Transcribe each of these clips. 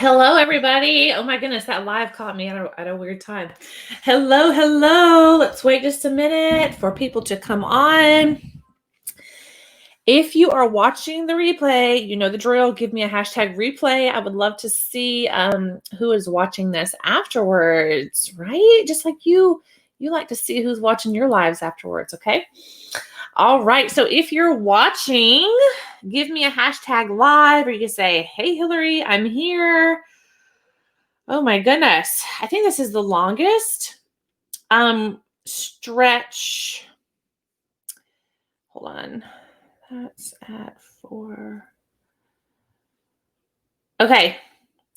Hello, everybody. Oh my goodness, that live caught me at a weird time. Hello, hello. Let's wait just a minute for people to come on. If you are watching the replay, you know the drill. Give me a hashtag replay. I would love to see who is watching this afterwards, right? Just like you like to see who's watching your lives afterwards, okay? All right. So if you're watching, give me a hashtag live, or you can say, hey, Hillary, I'm here. Oh my goodness. I think this is the longest stretch. Hold on. That's at 4. Okay.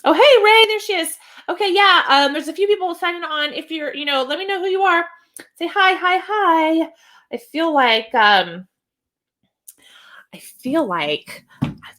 Oh, hey, Ray, there she is. Okay, yeah. There's a few people signing on. If you're, let me know who you are. Say hi, hi, hi. I feel like I've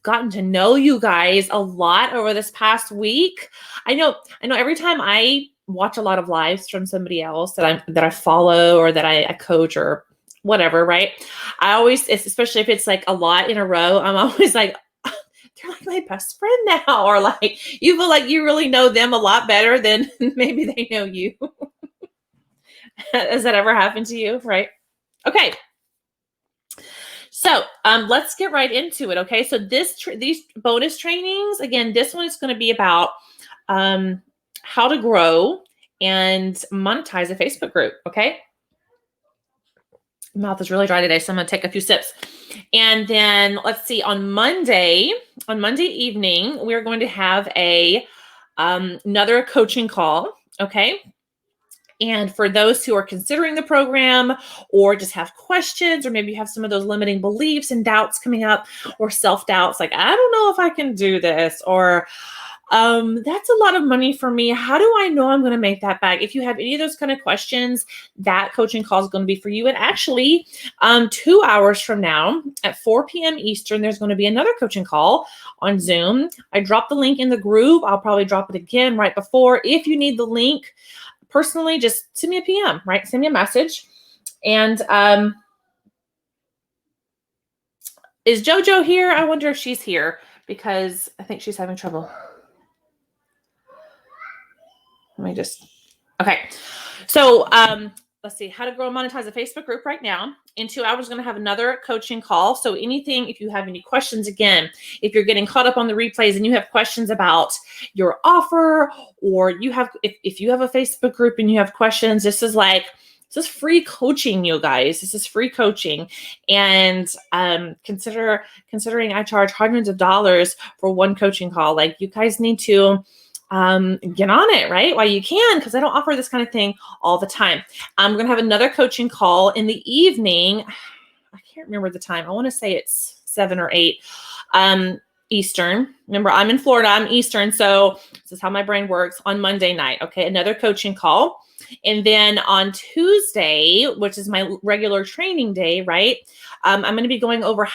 gotten to know you guys a lot over this past week. I know every time I watch a lot of lives from somebody else that I follow or that I coach or whatever, right? I always, especially if it's like a lot in a row, I'm always like, they're like my best friend now, or like you feel like you really know them a lot better than maybe they know you. Has that ever happened to you? Right? Okay. So let's get right into it. Okay. So these bonus trainings, again, this one is going to be about how to grow and monetize a Facebook group. Okay. Mouth is really dry today, so I'm going to take a few sips. And then let's see, on Monday evening, we're going to have another coaching call. Okay. And for those who are considering the program or just have questions, or maybe you have some of those limiting beliefs and doubts coming up, or self-doubts, like, I don't know if I can do this, or that's a lot of money for me. How do I know I'm going to make that back? If you have any of those kind of questions, that coaching call is going to be for you. And actually, 2 hours from now at 4 p.m. Eastern, there's going to be another coaching call on Zoom. I dropped the link in the group. I'll probably drop it again right before. If you need the link, personally, just send me a PM, right? Send me a message. And is JoJo here? I wonder if she's here because I think she's having trouble. Okay. So let's see, how to grow and monetize a Facebook group right now. In 2 hours, we're going to have another coaching call. So anything, if you have any questions, again, if you're getting caught up on the replays and you have questions about your offer, or you have, if you have a Facebook group and you have questions, this is free coaching, you guys. This is free coaching. And considering I charge hundreds of dollars for one coaching call, like, you guys need to get on it, right? While you can, because I don't offer this kind of thing all the time. I'm going to have another coaching call in the evening. I can't remember the time. I want to say it's 7 or 8 Eastern. Remember, I'm in Florida. I'm Eastern. So this is how my brain works. On Monday night. Okay. Another coaching call. And then on Tuesday, which is my regular training day, right? I'm going to be going over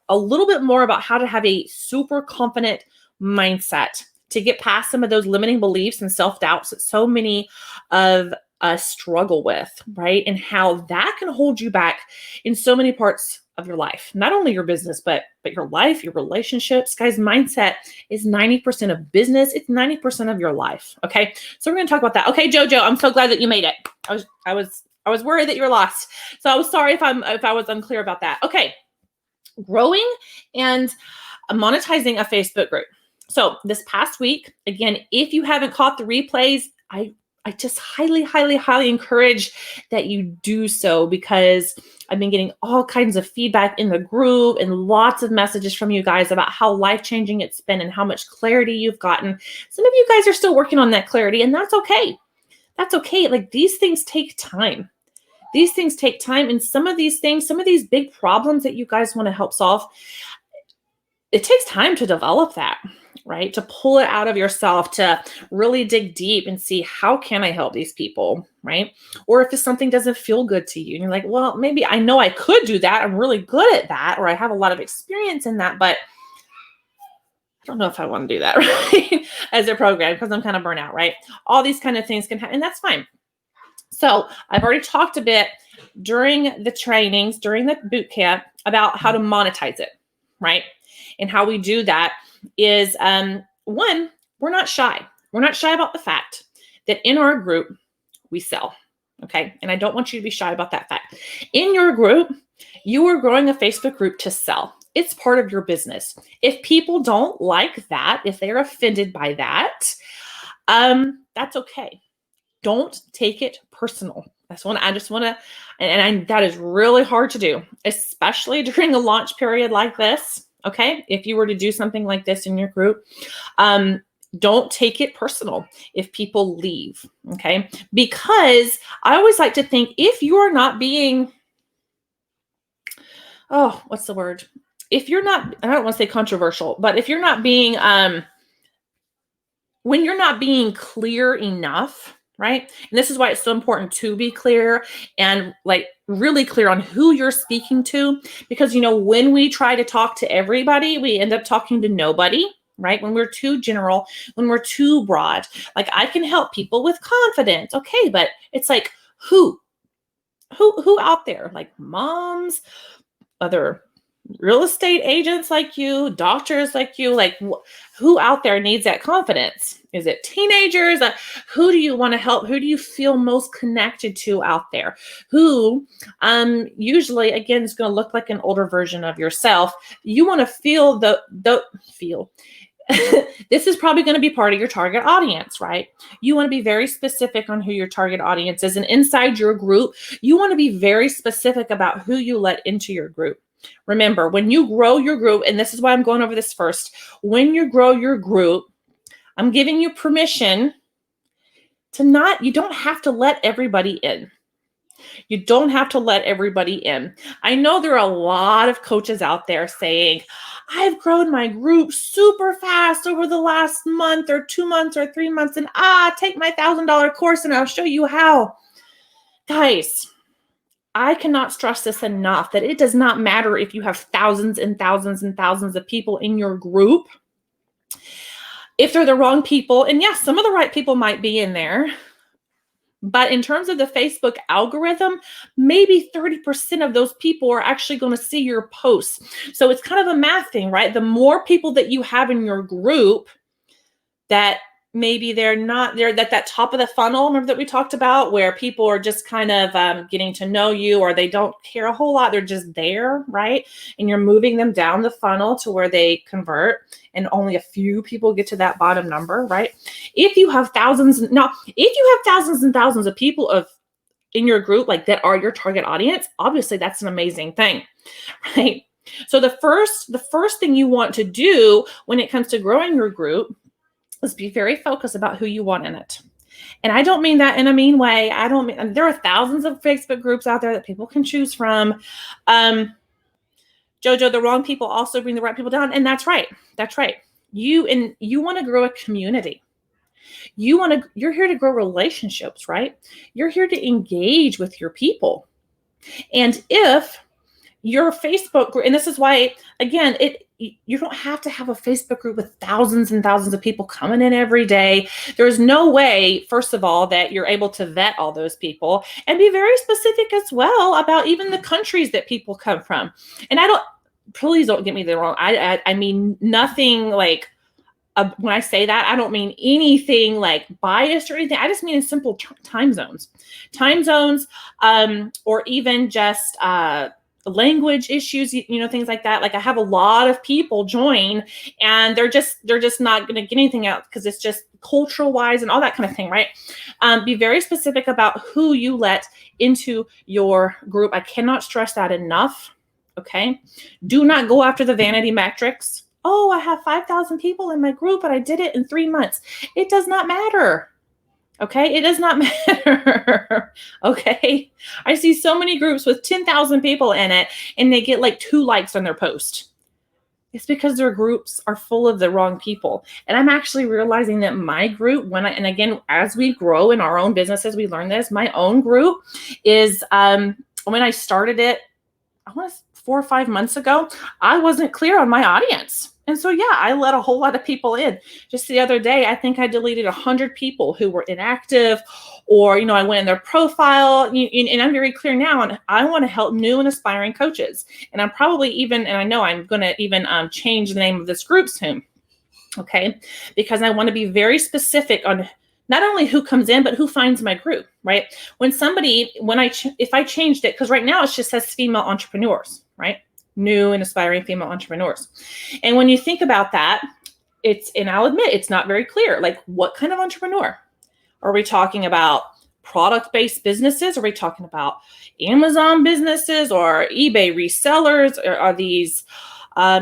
a little bit more about how to have a super confident mindset to get past some of those limiting beliefs and self-doubts that so many of us struggle with, right? And how that can hold you back in so many parts of your life, not only your business, but your life, your relationships. Guys, mindset is 90% of business. It's 90% of your life. Okay. So we're going to talk about that. Okay, JoJo, I'm so glad that you made it. I was worried that you were lost. So I was sorry if I was unclear about that. Okay. Growing and monetizing a Facebook group. So this past week, again, if you haven't caught the replays, I just highly, highly, highly encourage that you do so, because I've been getting all kinds of feedback in the group and lots of messages from you guys about how life-changing it's been and how much clarity you've gotten. Some of you guys are still working on that clarity, and that's okay. That's okay. Like, these things take time. These things take time. And some of these big problems that you guys want to help solve, it takes time to develop that, right? To pull it out of yourself, to really dig deep and see, how can I help these people, right? Or if something doesn't feel good to you and you're like, well, maybe I know I could do that. I'm really good at that, or I have a lot of experience in that, but I don't know if I want to do that, right? As a program, because I'm kind of burnt out, right? All these kind of things can happen, and that's fine. So I've already talked a bit during the trainings, during the boot camp, about how to monetize it, right? And how we do that is, one, we're not shy. We're not shy about the fact that in our group, we sell. Okay. And I don't want you to be shy about that fact. In your group, you are growing a Facebook group to sell. It's part of your business. If people don't like that, if they're offended by that, that's okay. Don't take it personal. I just want to, that is really hard to do, especially during a launch period like this. Okay. If you were to do something like this in your group, don't take it personal if people leave. Okay. Because I always like to think if you're not being, what's the word? If you're not, I don't want to say controversial, but if you're not being, when you're not being clear enough, right? And this is why it's so important to be clear and like really clear on who you're speaking to. Because, when we try to talk to everybody, we end up talking to nobody, right? When we're too general, when we're too broad, like I can help people with confidence. Okay. But it's like, who out there, like moms, other real estate agents like you, doctors like you, like who out there needs that confidence? Is it teenagers? Who do you want to help? Who do you feel most connected to out there? Who usually, again, is going to look like an older version of yourself. You want to feel feel. This is probably going to be part of your target audience, right? You want to be very specific on who your target audience is. And inside your group, you want to be very specific about who you let into your group. Remember, when you grow your group, and this is why I'm going over this first, when you grow your group, I'm giving you permission to you don't have to let everybody in. You don't have to let everybody in. I know there are a lot of coaches out there saying, I've grown my group super fast over the last month or 2 months or 3 months, and take my $1,000 course and I'll show you how. Guys, I cannot stress this enough that it does not matter if you have thousands and thousands and thousands of people in your group. If they're the wrong people, and yes, some of the right people might be in there, but in terms of the Facebook algorithm, maybe 30% of those people are actually going to see your posts. So it's kind of a math thing, right? The more people that you have in your group that maybe they're that top of the funnel, remember that we talked about, where people are just kind of getting to know you, or they don't care a whole lot. They're just there, right? And you're moving them down the funnel to where they convert, and only a few people get to that bottom number, right? If you have thousands and thousands of people in your group, like that are your target audience, obviously that's an amazing thing, right? So the first thing you want to do when it comes to growing your group is be very focused about who you want in it. And I don't mean that in a mean way. There are thousands of Facebook groups out there that people can choose from. Jojo, the wrong people also bring the right people down. And that's right. That's right. You want to grow a community. You're here to grow relationships, right? You're here to engage with your people. And if your Facebook group, and this is why, again, you don't have to have a Facebook group with thousands and thousands of people coming in every day. There's no way, first of all, that you're able to vet all those people and be very specific as well about even the countries that people come from. And please don't get me the wrong. I mean nothing like, when I say that, I don't mean anything like biased or anything. I just mean in simple time zones, or even just, language issues, things like that. Like I have a lot of people join and they're just not going to get anything out because it's just cultural wise and all that kind of thing, right? Be very specific about who you let into your group. I cannot stress that enough. Okay. Do not go after the vanity metrics. Oh, I have 5,000 people in my group, but I did it in 3 months. It does not matter. Okay. It does not matter. Okay. I see so many groups with 10,000 people in it and they get like 2 likes on their post. It's because their groups are full of the wrong people. And I'm actually realizing that my group, and again, as we grow in our own businesses, we learn this, my own group is, when I started it, I want to 4 or 5 months ago, I wasn't clear on my audience. And so, yeah, I let a whole lot of people in. Just the other day, I think I deleted 100 people who were inactive, or, I went in their profile, and I'm very clear now, and I want to help new and aspiring coaches. And I'm probably and I know I'm going to even change the name of this group soon. Okay, because I want to be very specific on not only who comes in, but who finds my group, right? If I changed it, because right now it just says female entrepreneurs, right? New and aspiring female entrepreneurs. And when you think about that, and I'll admit, it's not very clear. Like, what kind of entrepreneur? Are we talking about product-based businesses? Are we talking about Amazon businesses or eBay resellers? Or are these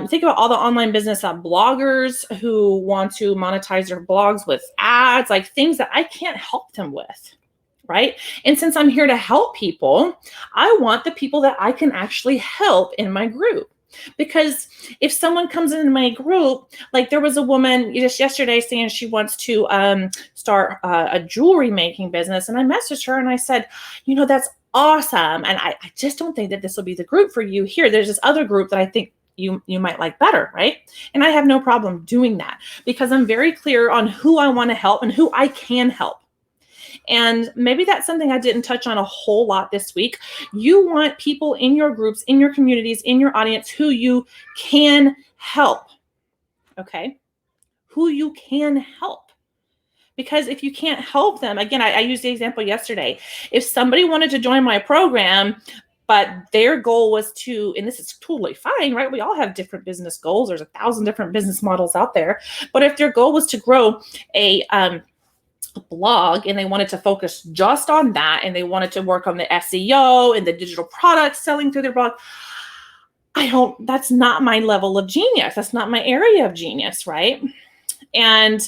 think about all the online business bloggers who want to monetize their blogs with ads, like things that I can't help them with, right? And since I'm here to help people, I want the people that I can actually help in my group. Because if someone comes into my group, like there was a woman just yesterday saying she wants to start a jewelry making business. And I messaged her and I said, that's awesome. And I just don't think that this will be the group for you here. There's this other group that I think you might like better, right? And I have no problem doing that because I'm very clear on who I want to help and who I can help. And maybe that's something I didn't touch on a whole lot this week. You want people in your groups, in your communities, in your audience who you can help, okay? Who you can help. Because if you can't help them, again, I used the example yesterday. If somebody wanted to join my program, but their goal was to, and this is totally fine, right? We all have different business goals. There's 1,000 different business models out there. But if their goal was to grow a blog and they wanted to focus just on that and they wanted to work on the SEO and the digital products selling through their blog, that's not my level of genius. That's not my area of genius, right? And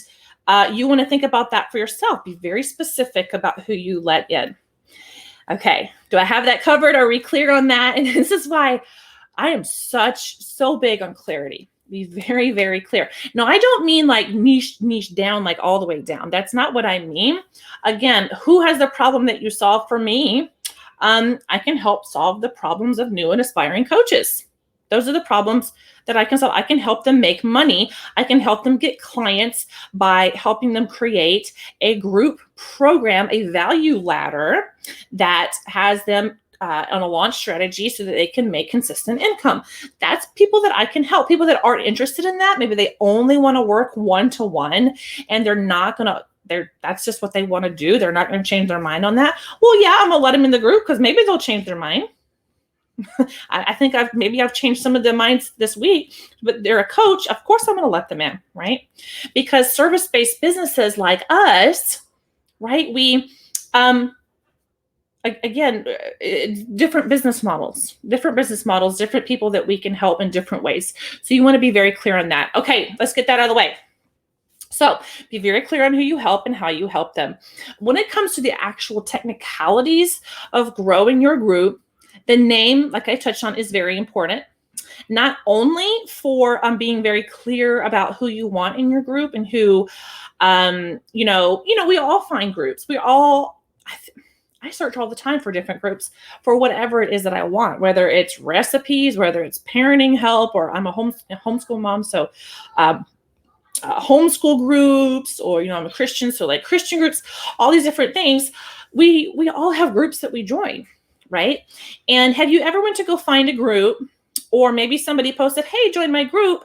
you want to think about that for yourself. Be very specific about who you let in. Okay, do I have that covered? Are we clear on that? And this is why I am so big on clarity. Be very, very clear. Now, I don't mean like niche down, like all the way down. That's not what I mean. Again, who has the problem that you solve for me? I can help solve the problems of new and aspiring coaches. Those are the problems that I can solve. I can help them make money. I can help them get clients by helping them create a group program, a value ladder that has them on a launch strategy so that they can make consistent income. That's people that I can help. People that aren't interested in that. Maybe they only want to work one-to-one and that's just what they want to do. They're not going to change their mind on that. Well, yeah, I'm going to let them in the group because maybe they'll change their mind. I think I've changed some of their minds this week, but they're a coach. Of course, I'm going to let them in, right? Because service-based businesses like us, right? We, again, different business models, different people that we can help in different ways. So you want to be very clear on that. Okay, let's get that out of the way. So be very clear on who you help and how you help them. When it comes to the actual technicalities of growing your group, the name, like I touched on, is very important. Not only for being very clear about who you want in your group and who, we all find groups. I search all the time for different groups for whatever it is that I want, whether it's recipes, whether it's parenting help, or I'm a homeschool mom, so homeschool groups, or I'm a Christian, so like Christian groups, all these different things. We all have groups that we join. Right? And have you ever went to go find a group, or maybe somebody posted, hey, join my group,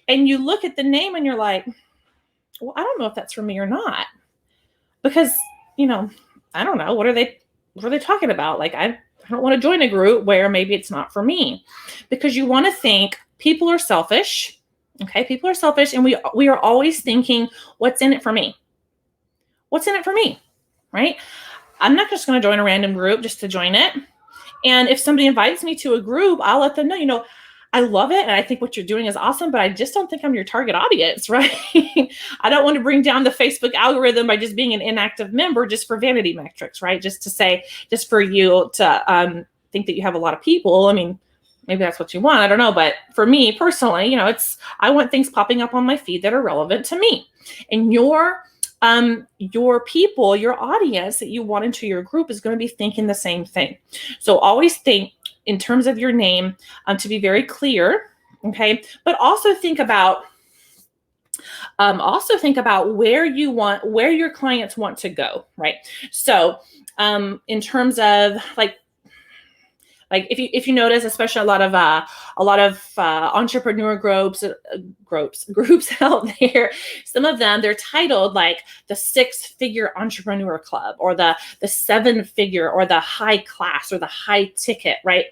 and you look at the name and you're like, well, I don't know if that's for me or not, because, I don't know, what are they talking about? Like, I don't want to join a group where maybe it's not for me, because you want to think people are selfish. Okay. People are selfish. And we are always thinking, what's in it for me? What's in it for me? Right? I'm not just going to join a random group just to join it. And if somebody invites me to a group, I'll let them know, I love it. And I think what you're doing is awesome, but I just don't think I'm your target audience, right? I don't want to bring down the Facebook algorithm by just being an inactive member just for vanity metrics, right? Just to say, just for you to think that you have a lot of people. I mean, maybe that's what you want. I don't know. But for me personally, I want things popping up on my feed that are relevant to me. And your people, your audience that you want into your group is going to be thinking the same thing. So always think in terms of your name to be very clear. Okay. But also think about where your clients want to go. Right. So in terms of like Like if you notice, especially a lot of entrepreneur groups out there, some of them, they're titled like the 6-figure entrepreneur club, or the 7-figure, or the high class, or the high ticket, right?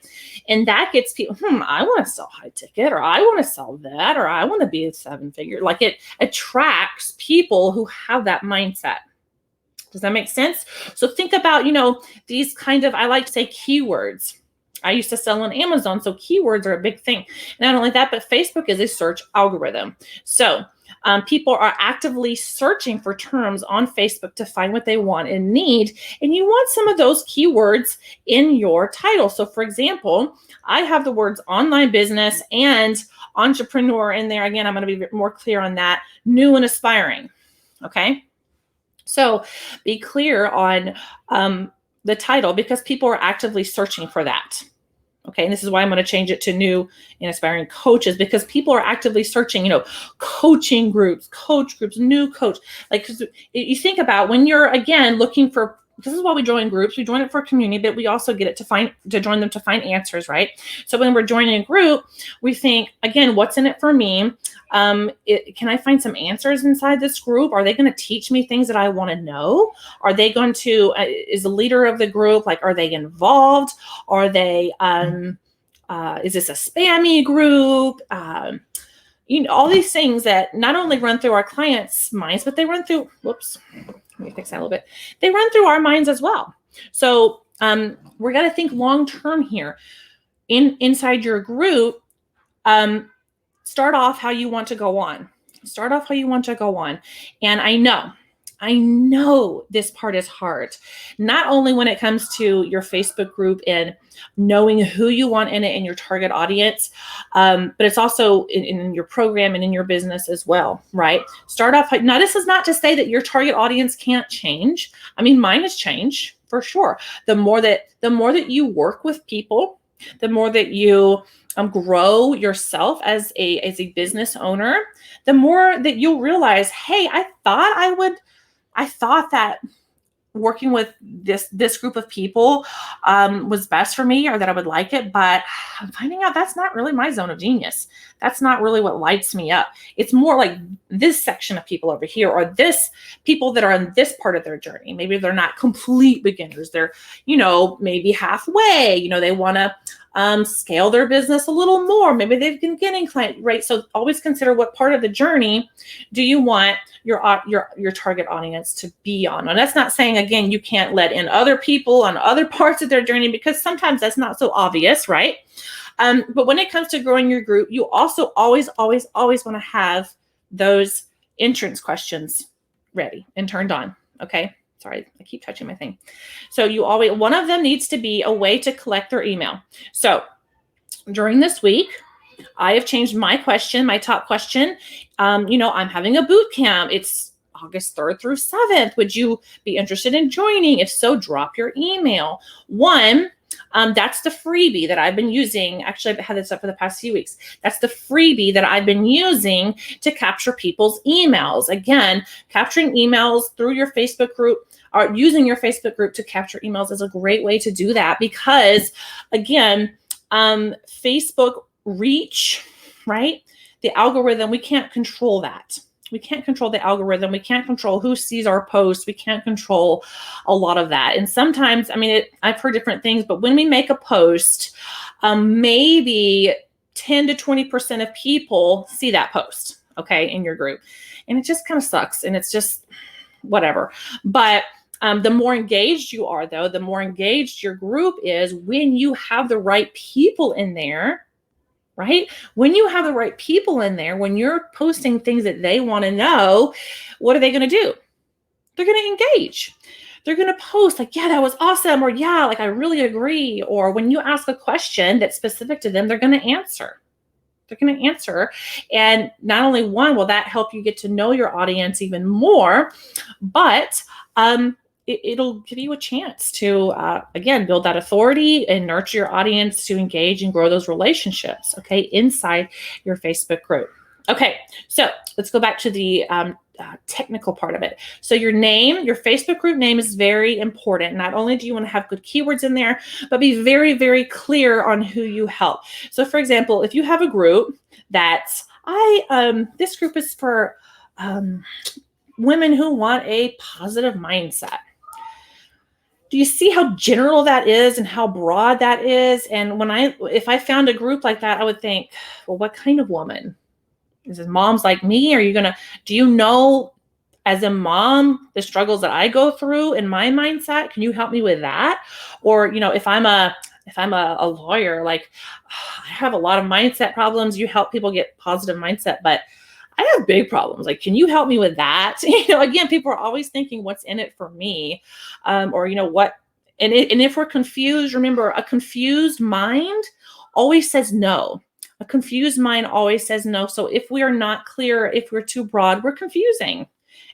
And that gets people, I want to sell high ticket, or I want to sell that, or I want to be a 7-figure. Like, it attracts people who have that mindset. Does that make sense? So think about, these kind of, I like to say, keywords. I used to sell on Amazon, so keywords are a big thing. Not only that, but Facebook is a search algorithm. So people are actively searching for terms on Facebook to find what they want and need, and you want some of those keywords in your title. So for example, I have the words online business and entrepreneur in there. Again, I'm going to be more clear on that. New and aspiring. Okay. So be clear on the title, because people are actively searching for that. Okay, and this is why I'm going to change it to new and aspiring coaches, because people are actively searching, coaching groups, coach groups, new coach. Like, 'cause you think about when you're, again, looking for, this is why we join groups. We join it for community, but we also get it to join them to find answers, right? So when we're joining a group, we think, again, what's in it for me? Can I find some answers inside this group? Are they going to teach me things that I want to know? Are they going to, is the leader of the group, like, are they involved? Are they, is this a spammy group? All these things that not only run through our clients' minds, but they run through, whoops, let me fix that a little bit. They run through our minds as well. So we're going to think long-term here. Inside your group, start off how you want to go on. Start off how you want to go on. And I know this part is hard, not only when it comes to your Facebook group and knowing who you want in it and your target audience, but it's also in your program and in your business as well, right? Start off. Now, this is not to say that your target audience can't change. I mean, mine has changed for sure. The more that you work with people, the more that you grow yourself as a business owner, the more that you'll realize, hey, I thought that working with this group of people was best for me, or that I would like it, but I'm finding out that's not really my zone of genius. That's not really what lights me up. It's more like this section of people over here, or this people that are in this part of their journey. Maybe they're not complete beginners. They're, maybe halfway, they want to scale their business a little more. Maybe they've been getting clients, right? So always consider what part of the journey do you want your target audience to be on. And that's not saying, again, you can't let in other people on other parts of their journey, because sometimes that's not so obvious, right? But when it comes to growing your group, you also always want to have those entrance questions ready and turned on. Okay. Sorry, I keep touching my thing. So one of them needs to be a way to collect their email. So during this week, I have changed my top question. I'm having a boot camp. It's August 3rd through 7th. Would you be interested in joining? If so, drop your email. That's the freebie that I've been using. Actually, I've had this up for the past few weeks. That's the freebie that I've been using to capture people's emails. Again, capturing emails through your Facebook group, or using your Facebook group to capture emails, is a great way to do that, because, again, Facebook reach, right? The algorithm, we can't control that. We can't control the algorithm. We can't control who sees our posts. We can't control a lot of that. And sometimes, I've heard different things, but when we make a post, maybe 10 to 20% of people see that post, okay, in your group. And it just kind of sucks. And it's just whatever. But the more engaged you are, though, the more engaged your group is when you have the right people in there, right? When you have the right people in there, when you're posting things that they want to know, what are they going to do? They're going to engage. They're going to post like, yeah, that was awesome. Or yeah, like I really agree. Or when you ask a question that's specific to them, they're going to answer. They're going to answer. And not only will that help you get to know your audience even more, but it'll give you a chance to, again, build that authority and nurture your audience to engage and grow those relationships, okay, inside your Facebook group. Okay, so let's go back to the technical part of it. So your name, your Facebook group name is very important. Not only do you want to have good keywords in there, but be very, very clear on who you help. So for example, if you have a group that's, this group is for women who want a positive mindset. Do you see how general that is and how broad that is? And if I found a group like that, I would think, well, what kind of woman? Is it moms like me? Do you know as a mom, the struggles that I go through in my mindset? Can you help me with that? Or, if I'm a lawyer, like I have a lot of mindset problems. You help people get positive mindset, but I have big problems. Like, can you help me with that? Again, people are always thinking what's in it for me, or, what, and if we're confused, remember, a confused mind always says no. A confused mind always says no. So if we are not clear, if we're too broad, we're confusing.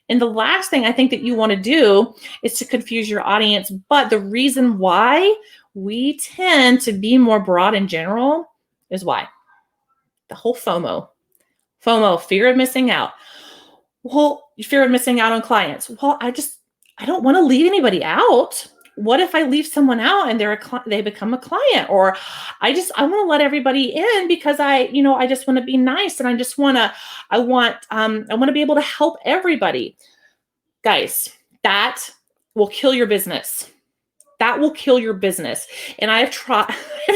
And the last thing I think that you want to do is to confuse your audience. But the reason why we tend to be more broad in general is why? The whole FOMO, fear of missing out. Well, fear of missing out on clients. Well, I don't want to leave anybody out. What if I leave someone out and they become a client? Or I want to let everybody in because I just want to be nice and I want to be able to help everybody. Guys, that will kill your business. That will kill your business. And I have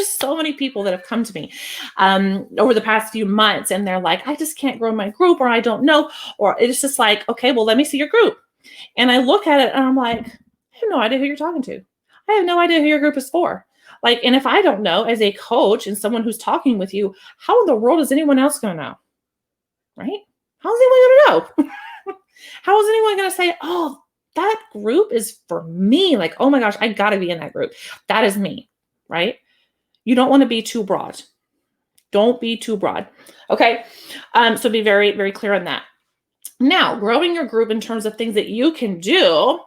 so many people that have come to me over the past few months and they're like, I just can't grow my group, or I don't know. Or it's just like, okay, well, let me see your group. And I look at it and I'm like, I have no idea who you're talking to. I have no idea who your group is for. Like, and if I don't know as a coach and someone who's talking with you, how in the world is anyone else going to know? Right? How's anyone going to know? How is anyone going to say, oh, that group is for me? Like, oh my gosh, I got to be in that group. That is me, right? You don't want to be too broad. Don't be too broad. Okay. So be very, very clear on that. Now, growing your group in terms of things that you can do.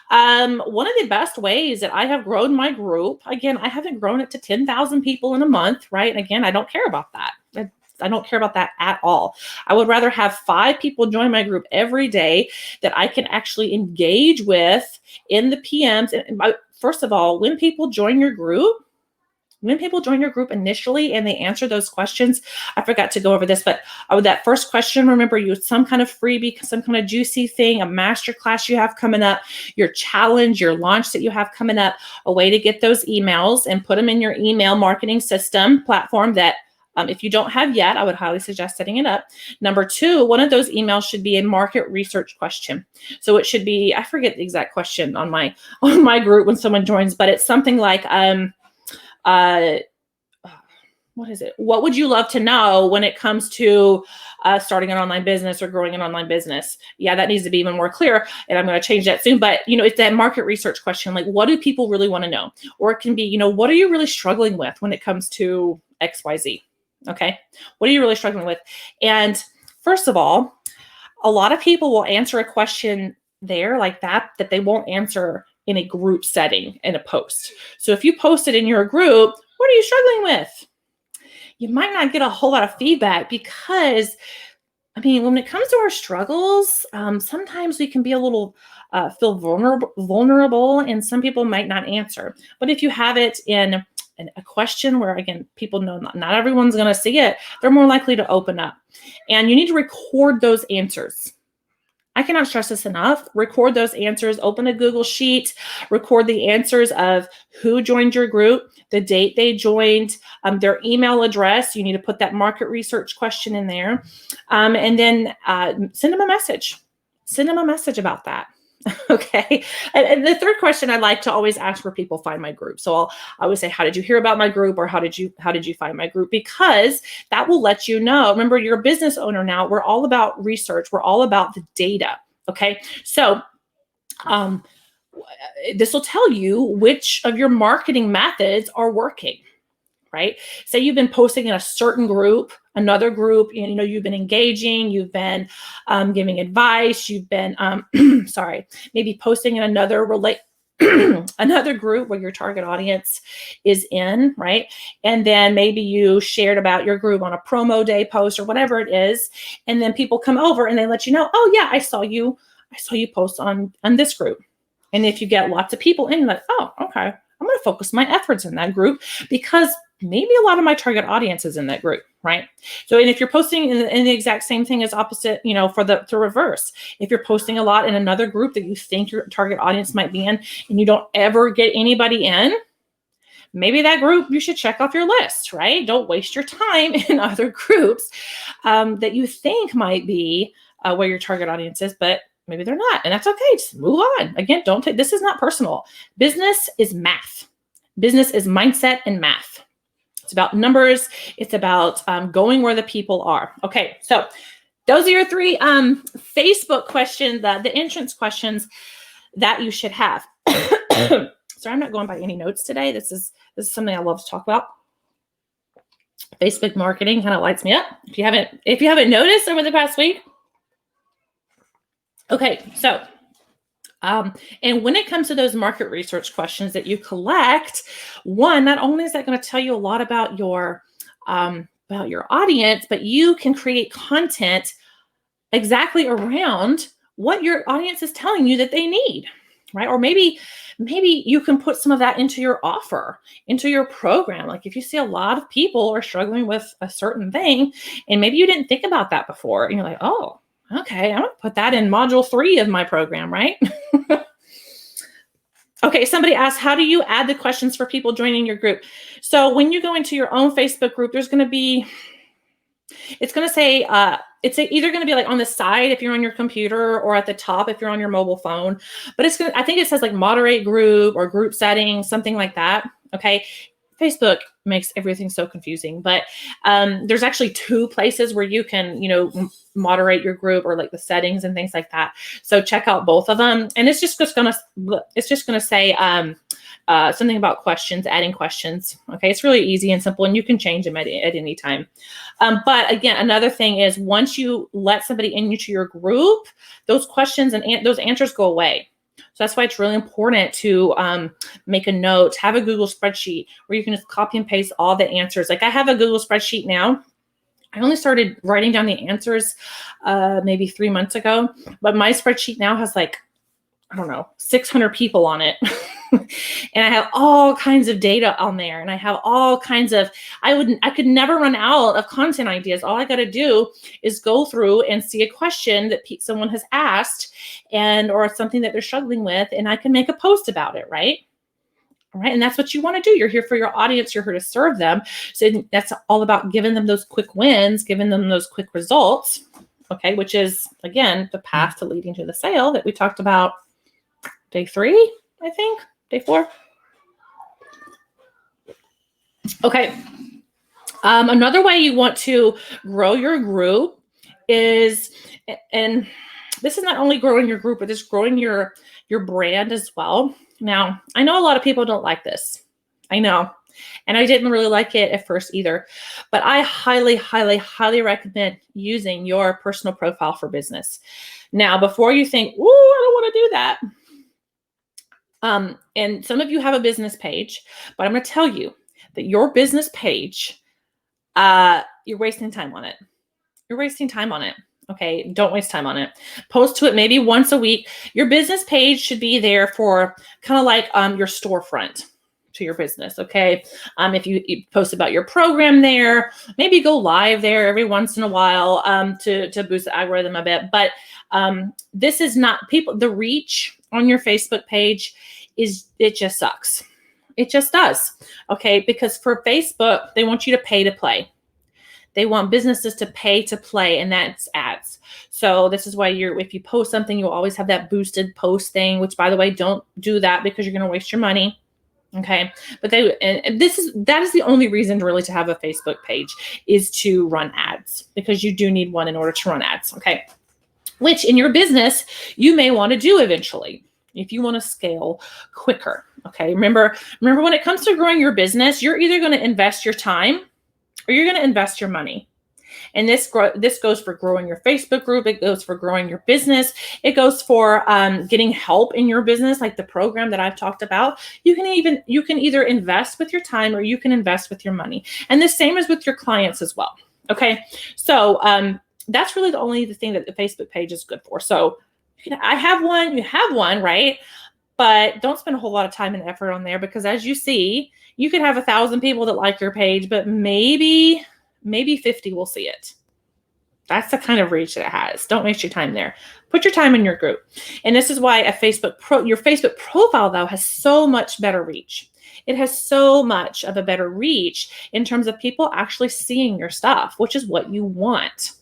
One of the best ways that I have grown my group, again, I haven't grown it to 10,000 people in a month, right? And again, I don't care about that. I don't care about that at all. I would rather have 5 people join my group every day that I can actually engage with in the PMs. And first of all, when people join your group initially and they answer those questions, I forgot to go over this, but that first question, remember, you some kind of freebie, some kind of juicy thing, a masterclass you have coming up, your challenge, your launch that you have coming up, a way to get those emails and put them in your email marketing system platform that if you don't have yet, I would highly suggest setting it up. Number 2, one of those emails should be a market research question. So it should be, I forget the exact question on my group when someone joins, but it's something like, what is it? What would you love to know when it comes to starting an online business or growing an online business? Yeah, that needs to be even more clear. And I'm going to change that soon. But, it's that market research question. Like, what do people really want to know? Or it can be, what are you really struggling with when it comes to XYZ? Okay. What are you really struggling with? And first of all, a lot of people will answer a question there like that they won't answer in a group setting in a post. So if you post it in your group, what are you struggling with? You might not get a whole lot of feedback because, when it comes to our struggles, sometimes we can be a little feel vulnerable, and some people might not answer. But if you have it in a question where, again, people know not everyone's going to see it, they're more likely to open up. And you need to record those answers. I cannot stress this enough. Record those answers, open a Google Sheet, record the answers of who joined your group, the date they joined, their email address. You need to put that market research question in there. And then send them a message. Send them a message about that. Okay. And the third question I like to always ask where people find my group. So I always say, how did you hear about my group? Or how did you find my group? Because that will let you know. Remember, you're a business owner now. We're all about research. We're all about the data. Okay. So this will tell you which of your marketing methods are working. Right? Say you've been posting in a certain group, another group, you've been engaging, you've been giving advice, you've been, maybe posting in another another group where your target audience is in, right? And then maybe you shared about your group on a promo day post or whatever it is. And then people come over and they let you know, oh yeah, I saw you post on this group. And if you get lots of people in, like, oh, okay, I'm going to focus my efforts in that group because maybe a lot of my target audience is in that group, right? So, and if you're posting in the exact same thing as opposite, to reverse, if you're posting a lot in another group that you think your target audience might be in and you don't ever get anybody in, maybe that group you should check off your list, right? Don't waste your time in other groups that you think might be where your target audience is, but maybe they're not. And that's okay. Just move on. Again, this is not personal. Business is math. Business is mindset and math. It's about numbers. It's about going where the people are. Okay, so those are your 3 Facebook questions, the entrance questions that you should have. Sorry, I'm not going by any notes today. This is something I love to talk about. Facebook marketing kind of lights me up. If you haven't noticed over the past week. Okay, so and when it comes to those market research questions that you collect, one, not only is that going to tell you a lot about your audience, but you can create content exactly around what your audience is telling you that they need, right? Or maybe you can put some of that into your offer, into your program. Like if you see a lot of people are struggling with a certain thing, and maybe you didn't think about that before, and you're like, oh, okay, I'm going to put that in module 3 of my program, right? Okay, somebody asked, how do you add the questions for people joining your group? So when you go into your own Facebook group, it's going to say, it's either going to be like on the side if you're on your computer or at the top if you're on your mobile phone. But I think it says like moderate group or group settings, something like that. Okay. Facebook makes everything so confusing, but there's actually 2 places where you can, moderate your group or like the settings and things like that. So check out both of them, and it's just gonna say something about questions, adding questions. Okay, it's really easy and simple, and you can change them at any time. But again, another thing is once you let somebody into your group, those questions and those answers go away. So that's why it's really important to make a note, have a Google spreadsheet where you can just copy and paste all the answers. Like I have a Google spreadsheet now. I only started writing down the answers maybe 3 months ago, but my spreadsheet now has 600 people on it. And I have all kinds of data on there, and I have all kinds of, I could never run out of content ideas. All I got to do is go through and see a question that someone has asked or something that they're struggling with, and I can make a post about it, right? All right. And that's what you want to do. You're here for your audience. You're here to serve them. So that's all about giving them those quick wins, giving them those quick results. Okay. Which is, again, the path to leading to the sale that we talked about day 3, I think, day 4. Okay. Another way you want to grow your group is, and this is not only growing your group, but it's growing your brand as well. Now, I know a lot of people don't like this. I know. And I didn't really like it at first either. But I highly, highly, highly recommend using your personal profile for business. Now, before you think, "Ooh, I don't want to do that." And some of you have a business page, but I'm going to tell you that your business page, you're wasting time on it. You're wasting time on it. Okay, don't waste time on it. Post to it maybe once a week. Your business page should be there for kind of like your storefront to your business. Okay, if you post about your program there, maybe go live there every once in a while to boost the algorithm a bit. But this is not people. The reach on your Facebook page it just sucks. It just does. Okay, because for Facebook, they want you to pay to play. They want businesses to pay to play, and that's ads. So this is why if you post something, you'll always have that boosted post thing, which, by the way, don't do that because you're going to waste your money. Okay. But that is the only reason really to have a Facebook page is to run ads, because you do need one in order to run ads. Okay. Which in your business, you may want to do eventually if you want to scale quicker. Okay. Remember when it comes to growing your business, you're either going to invest your time or you're going to invest your money. And this goes for growing your Facebook group. It goes for growing your business. It goes for getting help in your business, like the program that I've talked about. You can either invest with your time or you can invest with your money. And the same is with your clients as well. Okay. So that's really the thing that the Facebook page is good for. So I have one, you have one, right? But don't spend a whole lot of time and effort on there, because as you see, you could have 1,000 people that like your page, but maybe 50 will see it. That's the kind of reach that it has. Don't waste your time there. Put your time in your group. And this is why your Facebook profile, though, has so much better reach. It has so much of a better reach in terms of people actually seeing your stuff, which is what you want.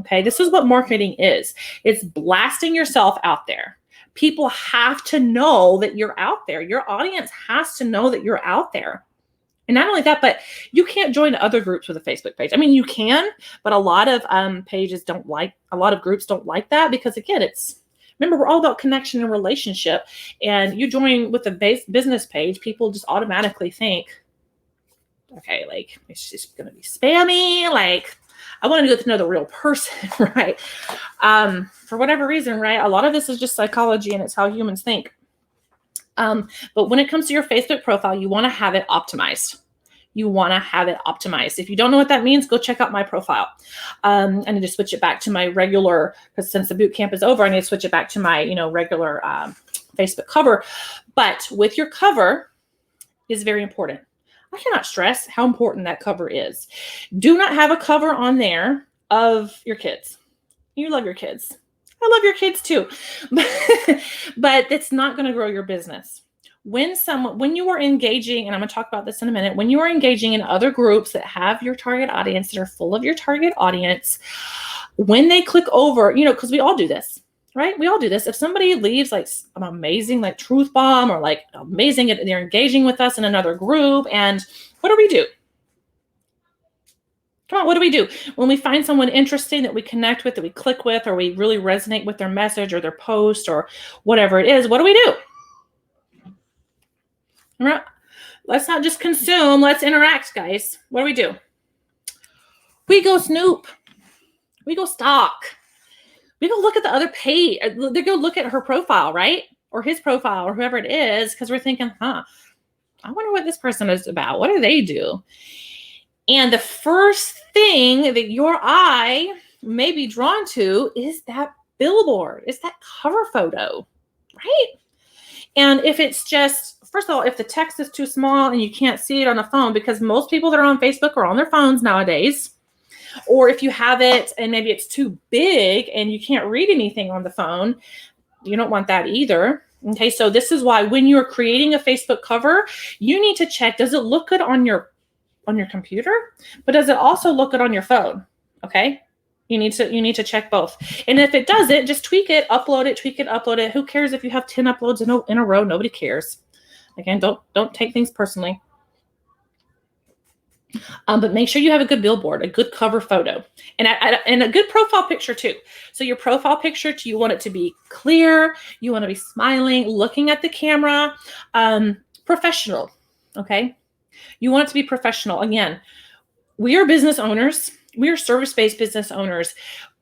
Okay, this is what marketing is. It's blasting yourself out there. People have to know that you're out there. Your audience has to know that you're out there. And not only that, but you can't join other groups with a Facebook page. I mean, you can, but a lot of groups don't like that, because again, remember, we're all about connection and relationship. And you join with a business page, people just automatically think, okay, like it's just going to be spammy. Like, I want to get to know the real person, right? For whatever reason, right? A lot of this is just psychology, and it's how humans think. But when it comes to your Facebook profile, you want to have it optimized. You want to have it optimized. If you don't know what that means, go check out my profile. I need to switch it back to my regular, because since the boot camp is over, I need to switch it back to my, regular Facebook cover. But with your cover is very important. I cannot stress how important that cover is. Do not have a cover on there of your kids. You love your kids. I love your kids too, but it's not going to grow your business. When you are engaging, and I'm going to talk about this in a minute, when you are engaging in other groups that have your target audience, that are full of your target audience, when they click over, because we all do this, right? We all do this. If somebody leaves like an amazing, like truth bomb, or like amazing, they're engaging with us in another group. And what do we do? Come on, what do we do? When we find someone interesting that we connect with, that we click with, or we really resonate with their message or their post or whatever it is, what do we do? All right. Let's not just consume. Let's interact, guys. What do? We go snoop. We go stalk. We go look at the other page. They go look at her profile, right? Or his profile, or whoever it is, because we're thinking, I wonder what this person is about. What do they do? And the first thing that your eye may be drawn to is that billboard, is that cover photo, right? And if it's just, first of all, if the text is too small and you can't see it on a phone, because most people that are on Facebook are on their phones nowadays, or if you have it and maybe it's too big and you can't read anything on the phone, you don't want that either. Okay, so this is why when you're creating a Facebook cover, you need to check, does it look good on your computer, but does it also look good on your phone? Okay, you need to check both. And if it doesn't, just tweak it, upload it, tweak it, upload it. Who cares if you have 10 uploads in a row? Nobody cares. Again, don't take things personally. But make sure you have a good billboard, a good cover photo, and a good profile picture too. So your profile picture, you want it to be clear. You want to be smiling, looking at the camera, professional. Okay. You want it to be professional. Again, we are business owners. We are service-based business owners.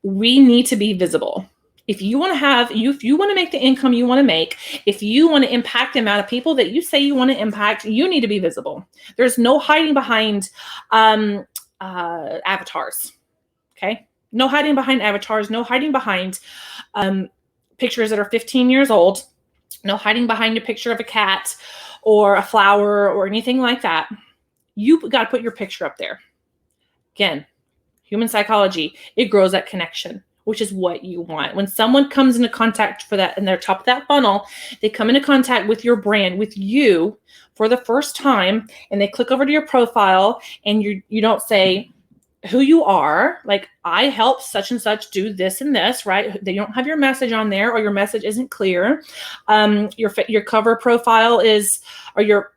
We need to be visible. If you want to make the income you want to make, if you want to impact the amount of people that you say you want to impact, you need to be visible. There's no hiding behind avatars. Okay? No hiding behind avatars. No hiding behind pictures that are 15 years old. No hiding behind a picture of a cat or a flower or anything like that. You got to put your picture up there. Again, human psychology, it grows that connection, which is what you want. When someone comes into contact for that, and they're top of that funnel, they come into contact with your brand, with you for the first time, and they click over to your profile, and you don't say who you are, like, I help such and such do this and this, right? They don't have your message on there, or your message isn't clear. Your cover profile is, or your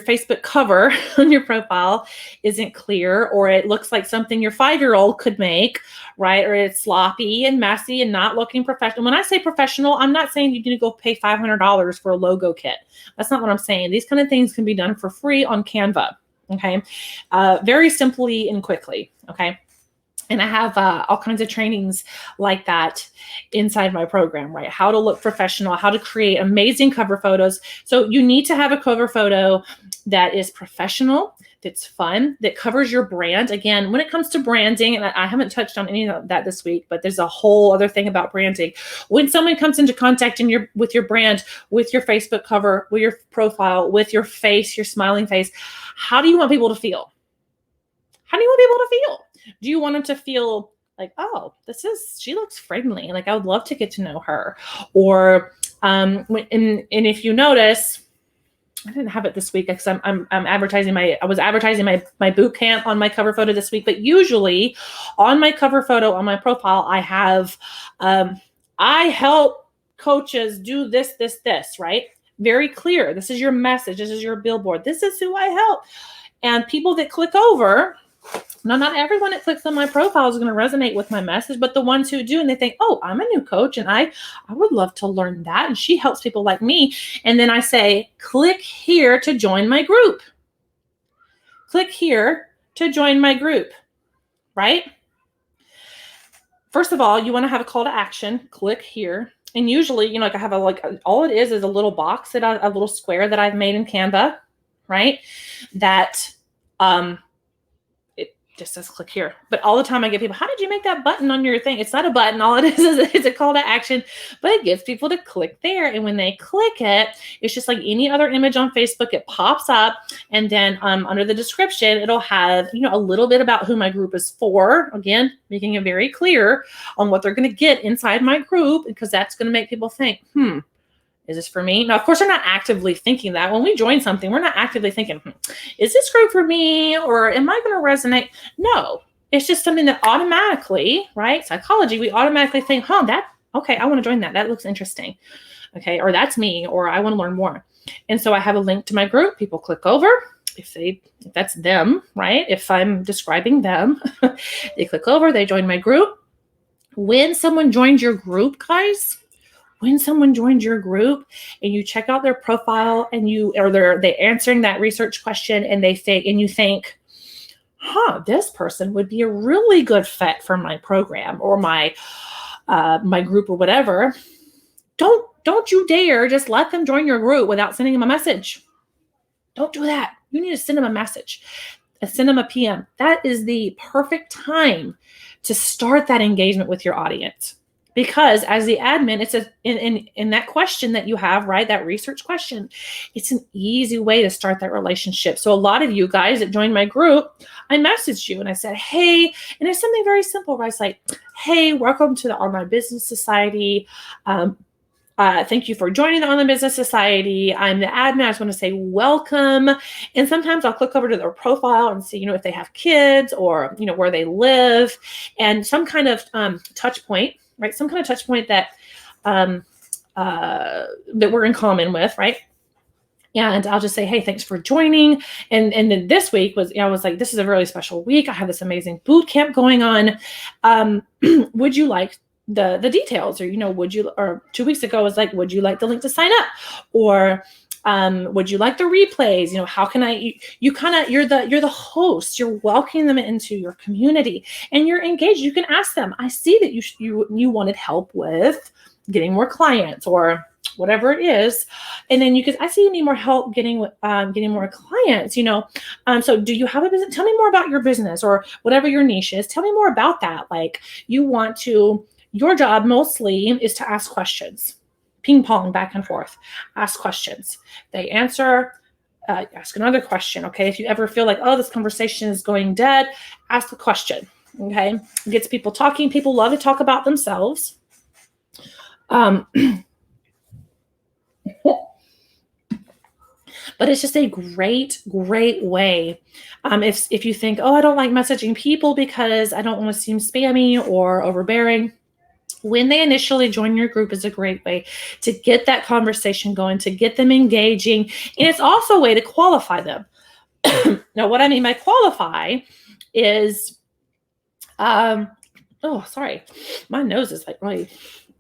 Facebook cover on your profile isn't clear, or it looks like something your 5-year-old could make, right? Or it's sloppy and messy and not looking professional. When I say professional, I'm not saying you need to go pay $500 for a logo kit. That's not what I'm saying. These kind of things can be done for free on Canva. Okay. Very simply and quickly. Okay. And I have all kinds of trainings like that inside my program, right? How to look professional, how to create amazing cover photos. So you need to have a cover photo that is professional, that's fun, that covers your brand. Again, when it comes to branding, and I haven't touched on any of that this week, but there's a whole other thing about branding. When someone comes into contact with your brand, with your Facebook cover, with your profile, with your face, your smiling face, how do you want people to feel? How do you want people to feel? Do you want them to feel like, oh, she looks friendly. Like I would love to get to know her. Or, and if you notice, I didn't have it this week because I'm advertising I was advertising my boot camp on my cover photo this week, but usually on my cover photo on my profile, I have, I help coaches do this, right? Very clear. This is your message. This is your billboard. This is who I help. And people that click over, now, not everyone that clicks on my profile is going to resonate with my message, but the ones who do, and they think, oh, I'm a new coach and I would love to learn that. And she helps people like me. And then I say, click here to join my group. Click here to join my group, right? First of all, you want to have a call to action. Click here. And usually, like I have all it is a little box a little square that I've made in Canva, right? That, just says click here. But all the time I get people, how did you make that button on your thing? It's not a button. All it is it's a call to action, but it gets people to click there. And when they click it, it's just like any other image on Facebook. It pops up. And then under the description, it'll have, a little bit about who my group is for. Again, making it very clear on what they're going to get inside my group, because that's going to make people think, is this for me? Now, of course, they're not actively thinking that. When we join something, we're not actively thinking, is this great for me? Or am I going to resonate? No, it's just something that automatically, right? Psychology, we automatically think, okay, I want to join that. That looks interesting. Okay. Or that's me, or I want to learn more. And so I have a link to my group. People click over if that's them, right? If I'm describing them, they click over, they join my group. When someone joins your group, guys, when someone joins your group and you check out their profile and they're answering that research question and you think, this person would be a really good fit for my program or my group or whatever. Don't you dare just let them join your group without sending them a message. Don't do that. You need to send them a message. Send them a PM. That is the perfect time to start that engagement with your audience. Because as the admin, it's in that question that you have, right? That research question, it's an easy way to start that relationship. So a lot of you guys that joined my group, I messaged you and I said, hey, and it's something very simple, right? It's like, hey, welcome to the Online Business Society. Thank you for joining the Online Business Society. I'm the admin. I just want to say welcome. And sometimes I'll click over to their profile and see, if they have kids or, where they live and some kind of touch point. Right, some kind of touch point that that we're in common with, right? And I'll just say, hey, thanks for joining. And then this week I was like, this is a really special week. I have this amazing boot camp going on. Would you like the details? Or 2 weeks ago, I was like, would you like the link to sign up? Or would you like the replays? How can you're the host, you're welcoming them into your community and you're engaged. You can ask them, I see that you wanted help with getting more clients or whatever it is. And then I see you need more help getting more clients, so do you have a business? Tell me more about your business or whatever your niche is. Tell me more about that. Like your job mostly is to ask questions. Ping pong back and forth, ask questions. They answer, ask another question. Okay. If you ever feel like, this conversation is going dead, ask the question. Okay. It gets people talking. People love to talk about themselves. But it's just a great, great way. If you think, I don't like messaging people because I don't want to seem spammy or overbearing, when they initially join your group is a great way to get that conversation going, to get them engaging. And it's also a way to qualify them. Now, what I mean by qualify is, sorry, my nose is like really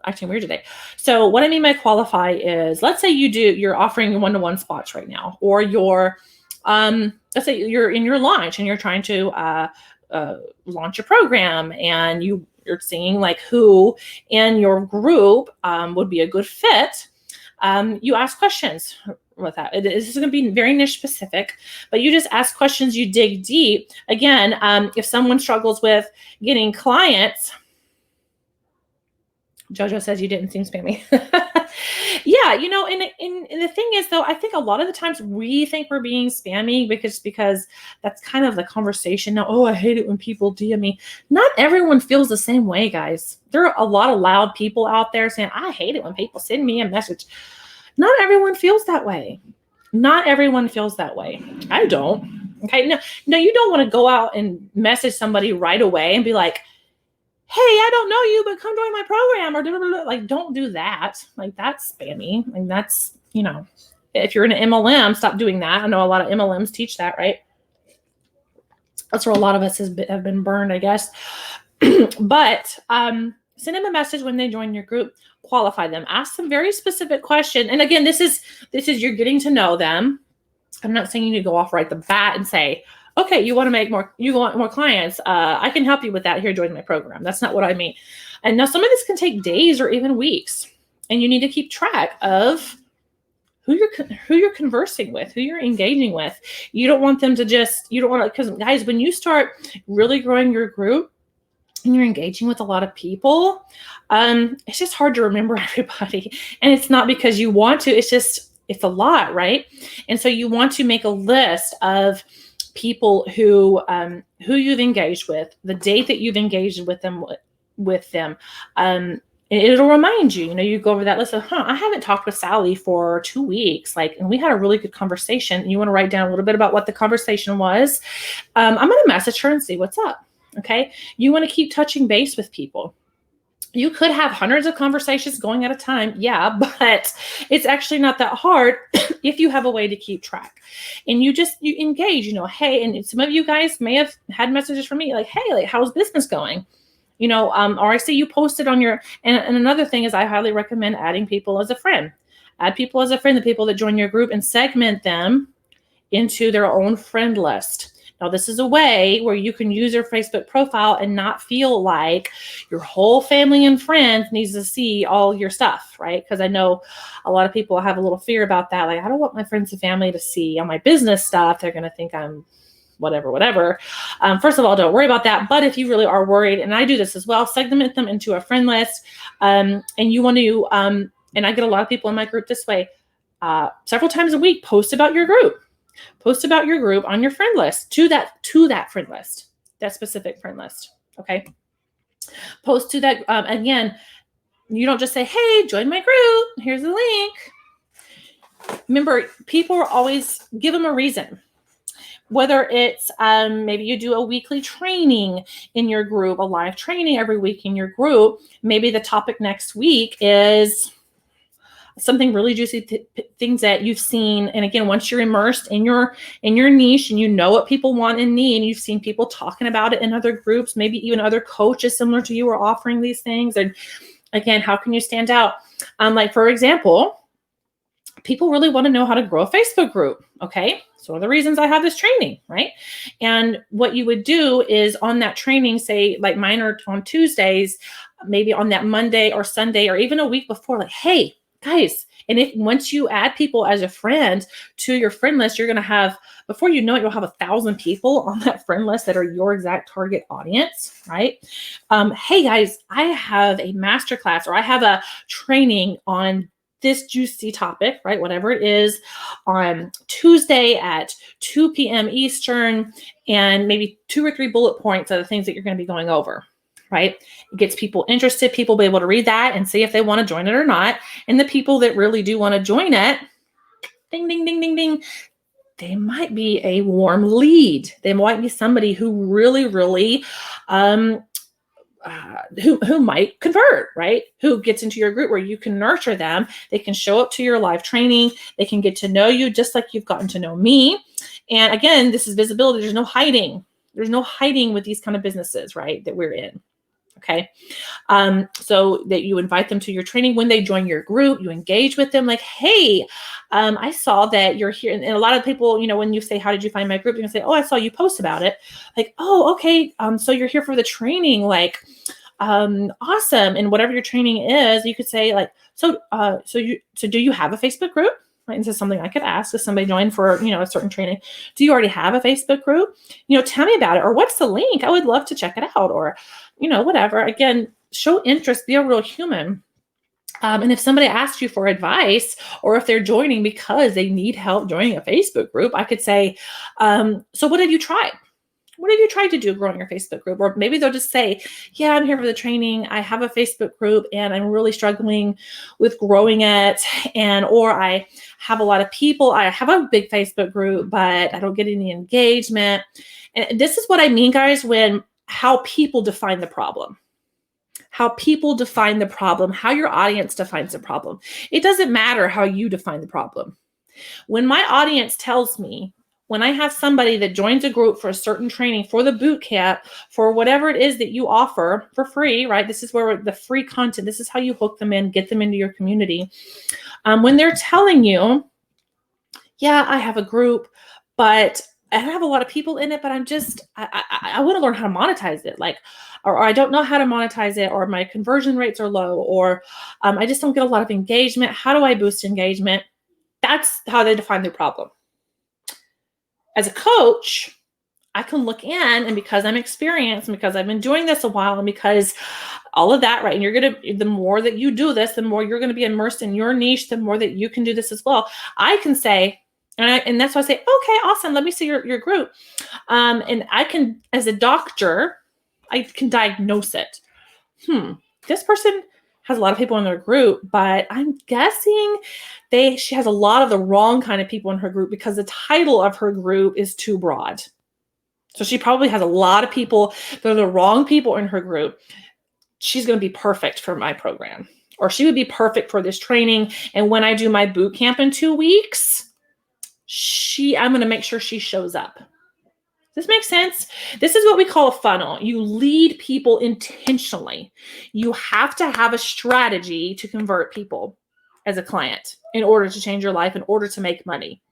acting weird today. So what I mean by qualify is, let's say you're offering one-to-one spots right now, or let's say you're in your launch and you're trying to launch a program, and you're seeing like who in your group would be a good fit, you ask questions with that. This is going to be very niche specific, but you just ask questions, you dig deep. Again, if someone struggles with getting clients, Jojo says you didn't seem spammy. Yeah, and the thing is, though, I think a lot of the times we think we're being spammy because that's kind of the conversation now. Oh, I hate it when people DM me. Not everyone feels the same way, guys. There are a lot of loud people out there saying, I hate it when people send me a message. Not everyone feels that way. Not everyone feels that way. I don't. Okay. No, you don't want to go out and message somebody right away and be like, hey, I don't know you, but come join my program, or blah, blah, blah. Like, don't do that. Like, that's spammy. Like, that's, if you're in an MLM, stop doing that. I know a lot of MLMs teach that, right? That's where a lot of us have been burned, I guess. But send them a message when they join your group. Qualify them. Ask them very specific question. And again, this is you're getting to know them. I'm not saying you need to go off right the bat and say, okay, you want more clients. I can help you with that. Here, join my program. That's not what I mean. And now some of this can take days or even weeks. And you need to keep track of who you're conversing with, who you're engaging with. You don't want them to because guys, when you start really growing your group and you're engaging with a lot of people, it's just hard to remember everybody. And it's not because you want to, it's a lot, right? And so you want to make a list of people who you've engaged with, the date that you've engaged with them. It'll remind you, you go over that list of, I haven't talked with Sally for 2 weeks, and we had a really good conversation. And you want to write down a little bit about what the conversation was. I'm going to message her and see what's up. Okay. You want to keep touching base with people. You could have hundreds of conversations going at a time. Yeah, but it's actually not that hard if you have a way to keep track. And you engage, hey, and some of you guys may have had messages from me like, hey, like, how's business going? Or I see you posted on your, and another thing is I highly recommend adding people as a friend. Add people as a friend, the people that join your group, and segment them into their own friend list. Now, this is a way where you can use your Facebook profile and not feel like your whole family and friends needs to see all your stuff, right? Because I know a lot of people have a little fear about that. Like, I don't want my friends and family to see all my business stuff. They're going to think I'm whatever. First of all, don't worry about that. But if you really are worried, and I do this as well, segment them into a friend list. And you want to, and I get a lot of people in my group this way, several times a week, post about your group. Post about your group on your friend list to that friend list, that specific friend list. Okay. Post to that. Again, you don't just say, hey, join my group. Here's the link. Remember, people are always give them a reason. Whether it's maybe you do a weekly training in your group, a live training every week in your group. Maybe the topic next week is something really juicy, things that you've seen. And again, once you're immersed in your niche and you know what people want and need, and you've seen people talking about it in other groups, maybe even other coaches similar to you are offering these things. And again, how can you stand out? Like, for example, people really want to know how to grow a Facebook group. Okay. So the reasons I have this training, right? And what you would do is on that training, say like mine are on Tuesdays, maybe on that Monday or Sunday, or even a week before, like, hey, guys, and if once you add people as a friend to your friend list, you're going to have, before you know it, you'll have 1,000 people on that friend list that are your exact target audience, right? Hey guys, I have a masterclass, or I have a training on this juicy topic, right? Whatever it is, on Tuesday at 2 p.m. Eastern, and maybe 2 or 3 bullet points of the things that you're going to be going over. Right? It gets people interested. People will be able to read that and see if they want to join it or not. And the people that really do want to join it, ding, ding, ding, ding, ding, they might be a warm lead. They might be somebody who really, really, who might convert, right? Who gets into your group where you can nurture them. They can show up to your live training. They can get to know you just like you've gotten to know me. And again, this is visibility. There's no hiding. There's no hiding with these kind of businesses, right? That we're in. Okay. So that you invite them to your training. When they join your group, you engage with them like, hey, I saw that you're here. And a lot of people, when you say, how did you find my group? You're gonna say, oh, I saw you post about it. Like, oh, okay. So you're here for the training, like, awesome. And whatever your training is, you could say like, so do you have a Facebook group? Right. And this is something I could ask if somebody joined for, a certain training. Do you already have a Facebook group? Tell me about it. Or what's the link? I would love to check it out. Or, whatever. Again, show interest, be a real human. And if somebody asks you for advice, or if they're joining because they need help joining a Facebook group, I could say, so what have you tried? What have you tried to do growing your Facebook group? Or maybe they'll just say, yeah, I'm here for the training. I have a Facebook group and I'm really struggling with growing it. Or I have a lot of people. I have a big Facebook group, but I don't get any engagement. And this is what I mean, guys, how people define the problem. How people define the problem, how your audience defines the problem. It doesn't matter how you define the problem. When my audience tells me, when I have somebody that joins a group for a certain training, for the boot camp, for whatever it is that you offer for free, right? This is where the free content, this is how you hook them in, get them into your community. When they're telling you, yeah, I have a group, but I don't have a lot of people in it, but I want to learn how to monetize it. Like, or I don't know how to monetize it, or my conversion rates are low, or I just don't get a lot of engagement. How do I boost engagement? That's how they define their problem. As a coach, I can look in, and because I'm experienced, and because I've been doing this a while, and because all of that, right? And the more that you do this, the more you're going to be immersed in your niche, the more that you can do this as well. I can say, and that's why I say, okay, awesome. Let me see your group. And I can, as a doctor, I can diagnose it. This person has a lot of people in their group, but I'm guessing she has a lot of the wrong kind of people in her group because the title of her group is too broad. So she probably has a lot of people that are the wrong people in her group. She's going to be perfect for my program, or she would be perfect for this training. And when I do my boot camp in 2 weeks, I'm going to make sure she shows up. Does this make sense? This is what we call a funnel. You lead people intentionally. You have to have a strategy to convert people as a client in order to change your life, in order to make money.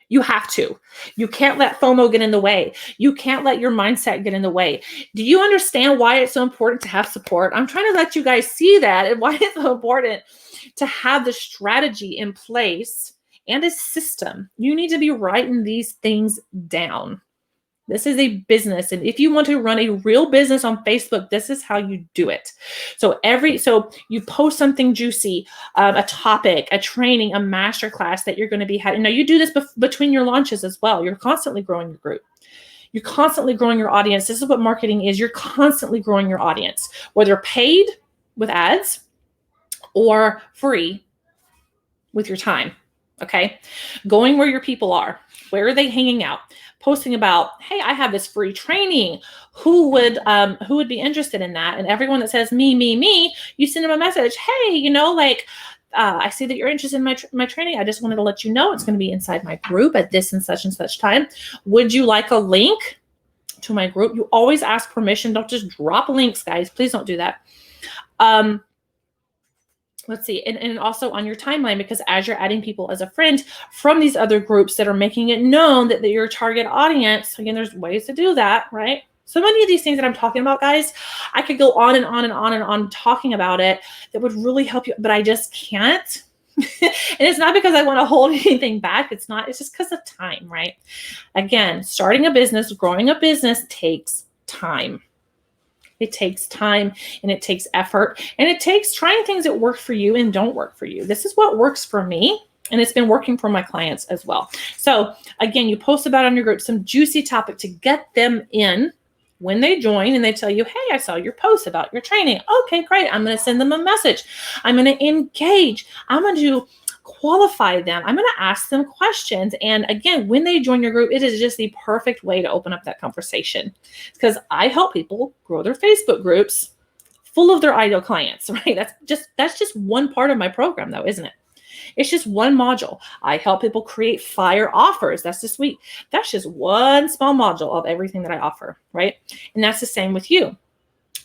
You have to. You can't let FOMO get in the way. You can't let your mindset get in the way. Do you understand why it's so important to have support? I'm trying to let you guys see that, and why it's so important to have the strategy in place and a system. You need to be writing these things down. This is a business. And if you want to run a real business on Facebook, this is how you do it. So you post something juicy, a topic, a training, a masterclass that you're going to be having. Now you do this between your launches as well. You're constantly growing your group. You're constantly growing your audience. This is what marketing is. You're constantly growing your audience, whether paid with ads or free with your time. Okay. Going where your people are. Where are they hanging out? Posting about, hey, I have this free training. Who would be interested in that? And everyone that says me, you send them a message. Hey, I see that you're interested in my training. I just wanted to let you know it's going to be inside my group at this and such time. Would you like a link to my group? You always ask permission. Don't just drop links, guys. Please don't do that. Let's see. And also on your timeline, because as you're adding people as a friend from these other groups that are making it known that your target audience, again, there's ways to do that, right? So many of these things that I'm talking about, guys, I could go on and on and on and on talking about it that would really help you, but I just can't. And it's not because I want to hold anything back. It's just because of time, right? Again, starting a business, growing a business takes time. It takes time, and it takes effort, and it takes trying things that work for you and don't work for you. This is what works for me, and it's been working for my clients as well. So again, you post about on your group some juicy topic to get them in when they join, and they tell you, hey, I saw your post about your training. Okay, great. I'm going to send them a message. I'm going to engage. I'm going to qualify them. I'm going to ask them questions. And again, when they join your group, it is just the perfect way to open up that conversation, because I help people grow their Facebook groups full of their ideal clients, right? That's just one part of my program though, isn't it? It's just one module. I help people create fire offers. That's just sweet. That's just one small module of everything that I offer, right? And that's the same with you.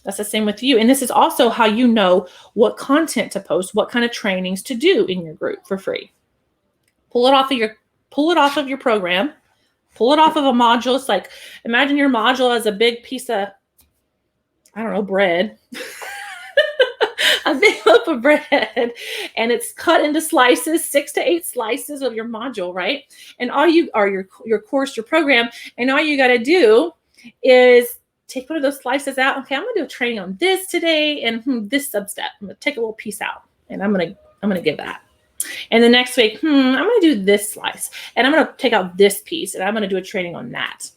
That's the same with you. And this is also how you know what content to post, what kind of trainings to do in your group for free. Pull it off of your program. Pull it off of a module. It's like, imagine your module as a big piece of, I don't know, bread. A big loaf of bread, and it's cut into slices, 6 to 8 slices of your module, right? And all you are your course, your program, and all you got to do is take one of those slices out. Okay, I'm gonna do a training on this today, and this substep. I'm gonna take a little piece out, and I'm gonna give that. And the next week, I'm gonna do this slice, and I'm gonna take out this piece, and I'm gonna do a training on that.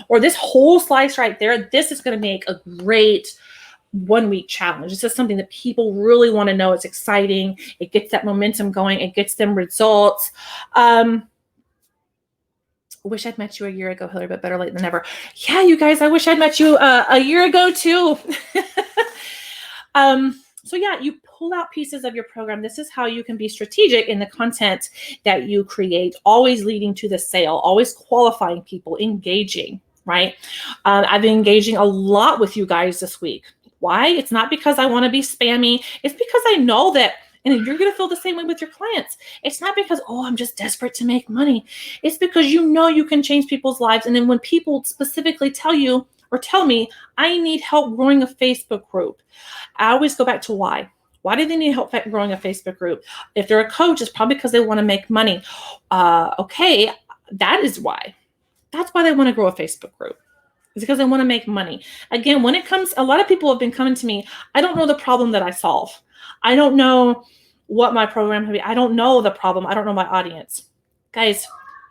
Or this whole slice right there. This is gonna make a great 1 week challenge. This is something that people really want to know. It's exciting. It gets that momentum going. It gets them results. Wish I'd met you a year ago, Hillary, but better late than never. Yeah, you guys, I wish I'd met you a year ago too. So yeah, you pull out pieces of your program. This is how you can be strategic in the content that you create, always leading to the sale, always qualifying people, engaging, right? I've been engaging a lot with you guys this week. Why? It's not because I want to be spammy. It's because I know that, and you're going to feel the same way with your clients. It's not because, I'm just desperate to make money. It's because you know you can change people's lives. And then when people specifically tell you or tell me, I need help growing a Facebook group, I always go back to why. Why do they need help growing a Facebook group? If they're a coach, it's probably because they want to make money. Okay, that is why. That's why they want to grow a Facebook group. It's because they want to make money. Again, when it comes, a lot of people have been coming to me. I don't know the problem that I solve. I don't know what my program can be. I don't know the problem. I don't know my audience. Guys,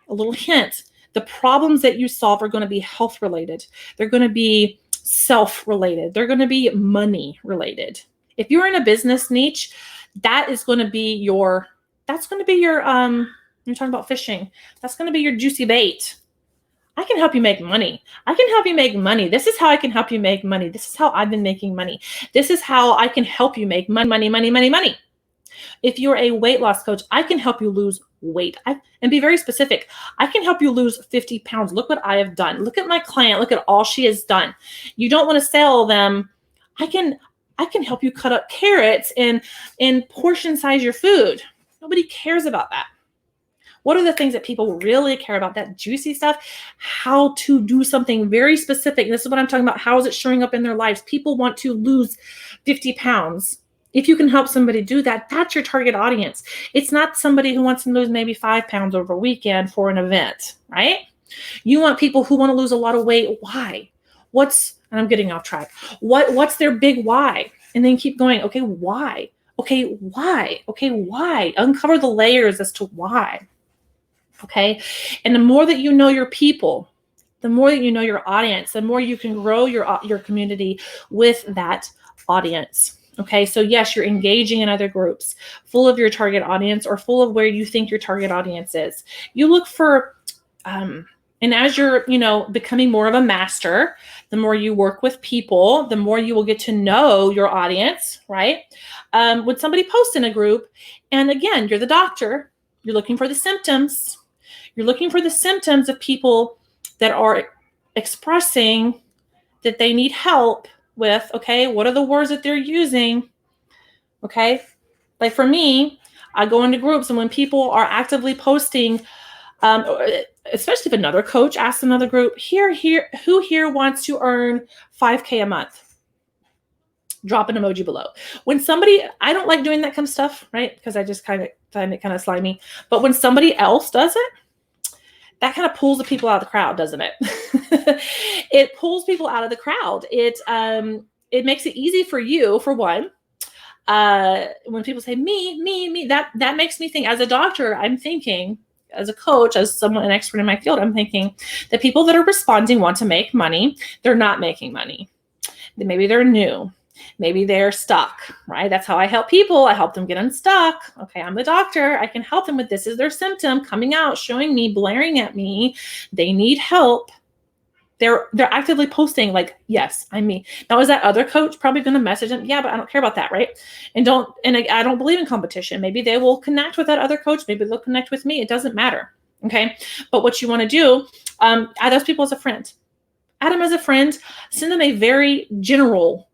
a little hint. The problems that you solve are going to be health related. They're going to be self related. They're going to be money related. If you're in a business niche, that's going to be your, you're talking about fishing. That's going to be your juicy bait. I can help you make money. I can help you make money. This is how I can help you make money. This is how I've been making money. This is how I can help you make money. If you're a weight loss coach, I can help you lose weight. And be very specific. I can help you lose 50 pounds. Look what I have done. Look at my client. Look at all she has done. You don't want to sell them. I can help you cut up carrots and portion size your food. Nobody cares about that. What are the things that people really care about? That juicy stuff, how to do something very specific. This is what I'm talking about. How is it showing up in their lives? People want to lose 50 pounds. If you can help somebody do that, that's your target audience. It's not somebody who wants to lose maybe 5 pounds over a weekend for an event, right? You want people who want to lose a lot of weight. Why? And I'm getting off track. What's their big why? And then keep going. Okay, why? Okay, why? Okay, why? Uncover the layers as to why. Okay. And the more that you know your people, the more that you know your audience, the more you can grow your community with that audience. Okay. So yes, you're engaging in other groups full of your target audience or full of where you think your target audience is. You look for, and as you're, becoming more of a master, the more you work with people, the more you will get to know your audience, right? When somebody posts in a group, and again, you're the doctor, you're looking for the symptoms. You're looking for the symptoms of people that are expressing that they need help with, okay, what are the words that they're using? Okay. Like for me, I go into groups, and when people are actively posting, especially if another coach asks another group, who here wants to earn 5K a month? Drop an emoji below. When somebody, I don't like doing that kind of stuff, right? Because I just kind of find it kind of slimy. But when somebody else does it, that kind of pulls the people out of the crowd, doesn't it? It pulls people out of the crowd. It makes it easy for you, for one. When people say me, that makes me think. As a doctor, I'm thinking, as a coach, as someone an expert in my field, I'm thinking the people that are responding want to make money. They're not making money. Maybe they're new. Maybe they're stuck, right? That's how I help people. I help them get unstuck. Okay, I'm the doctor. I can help them with this. Is their symptom coming out, showing me, blaring at me? They need help. They're actively posting like, yes, I'm me. Now, is that other coach probably going to message them? Yeah, but I don't care about that, right? And I don't believe in competition. Maybe they will connect with that other coach. Maybe they'll connect with me. It doesn't matter. Okay, but what you want to do, add those people as a friend. Add them as a friend. Send them a very general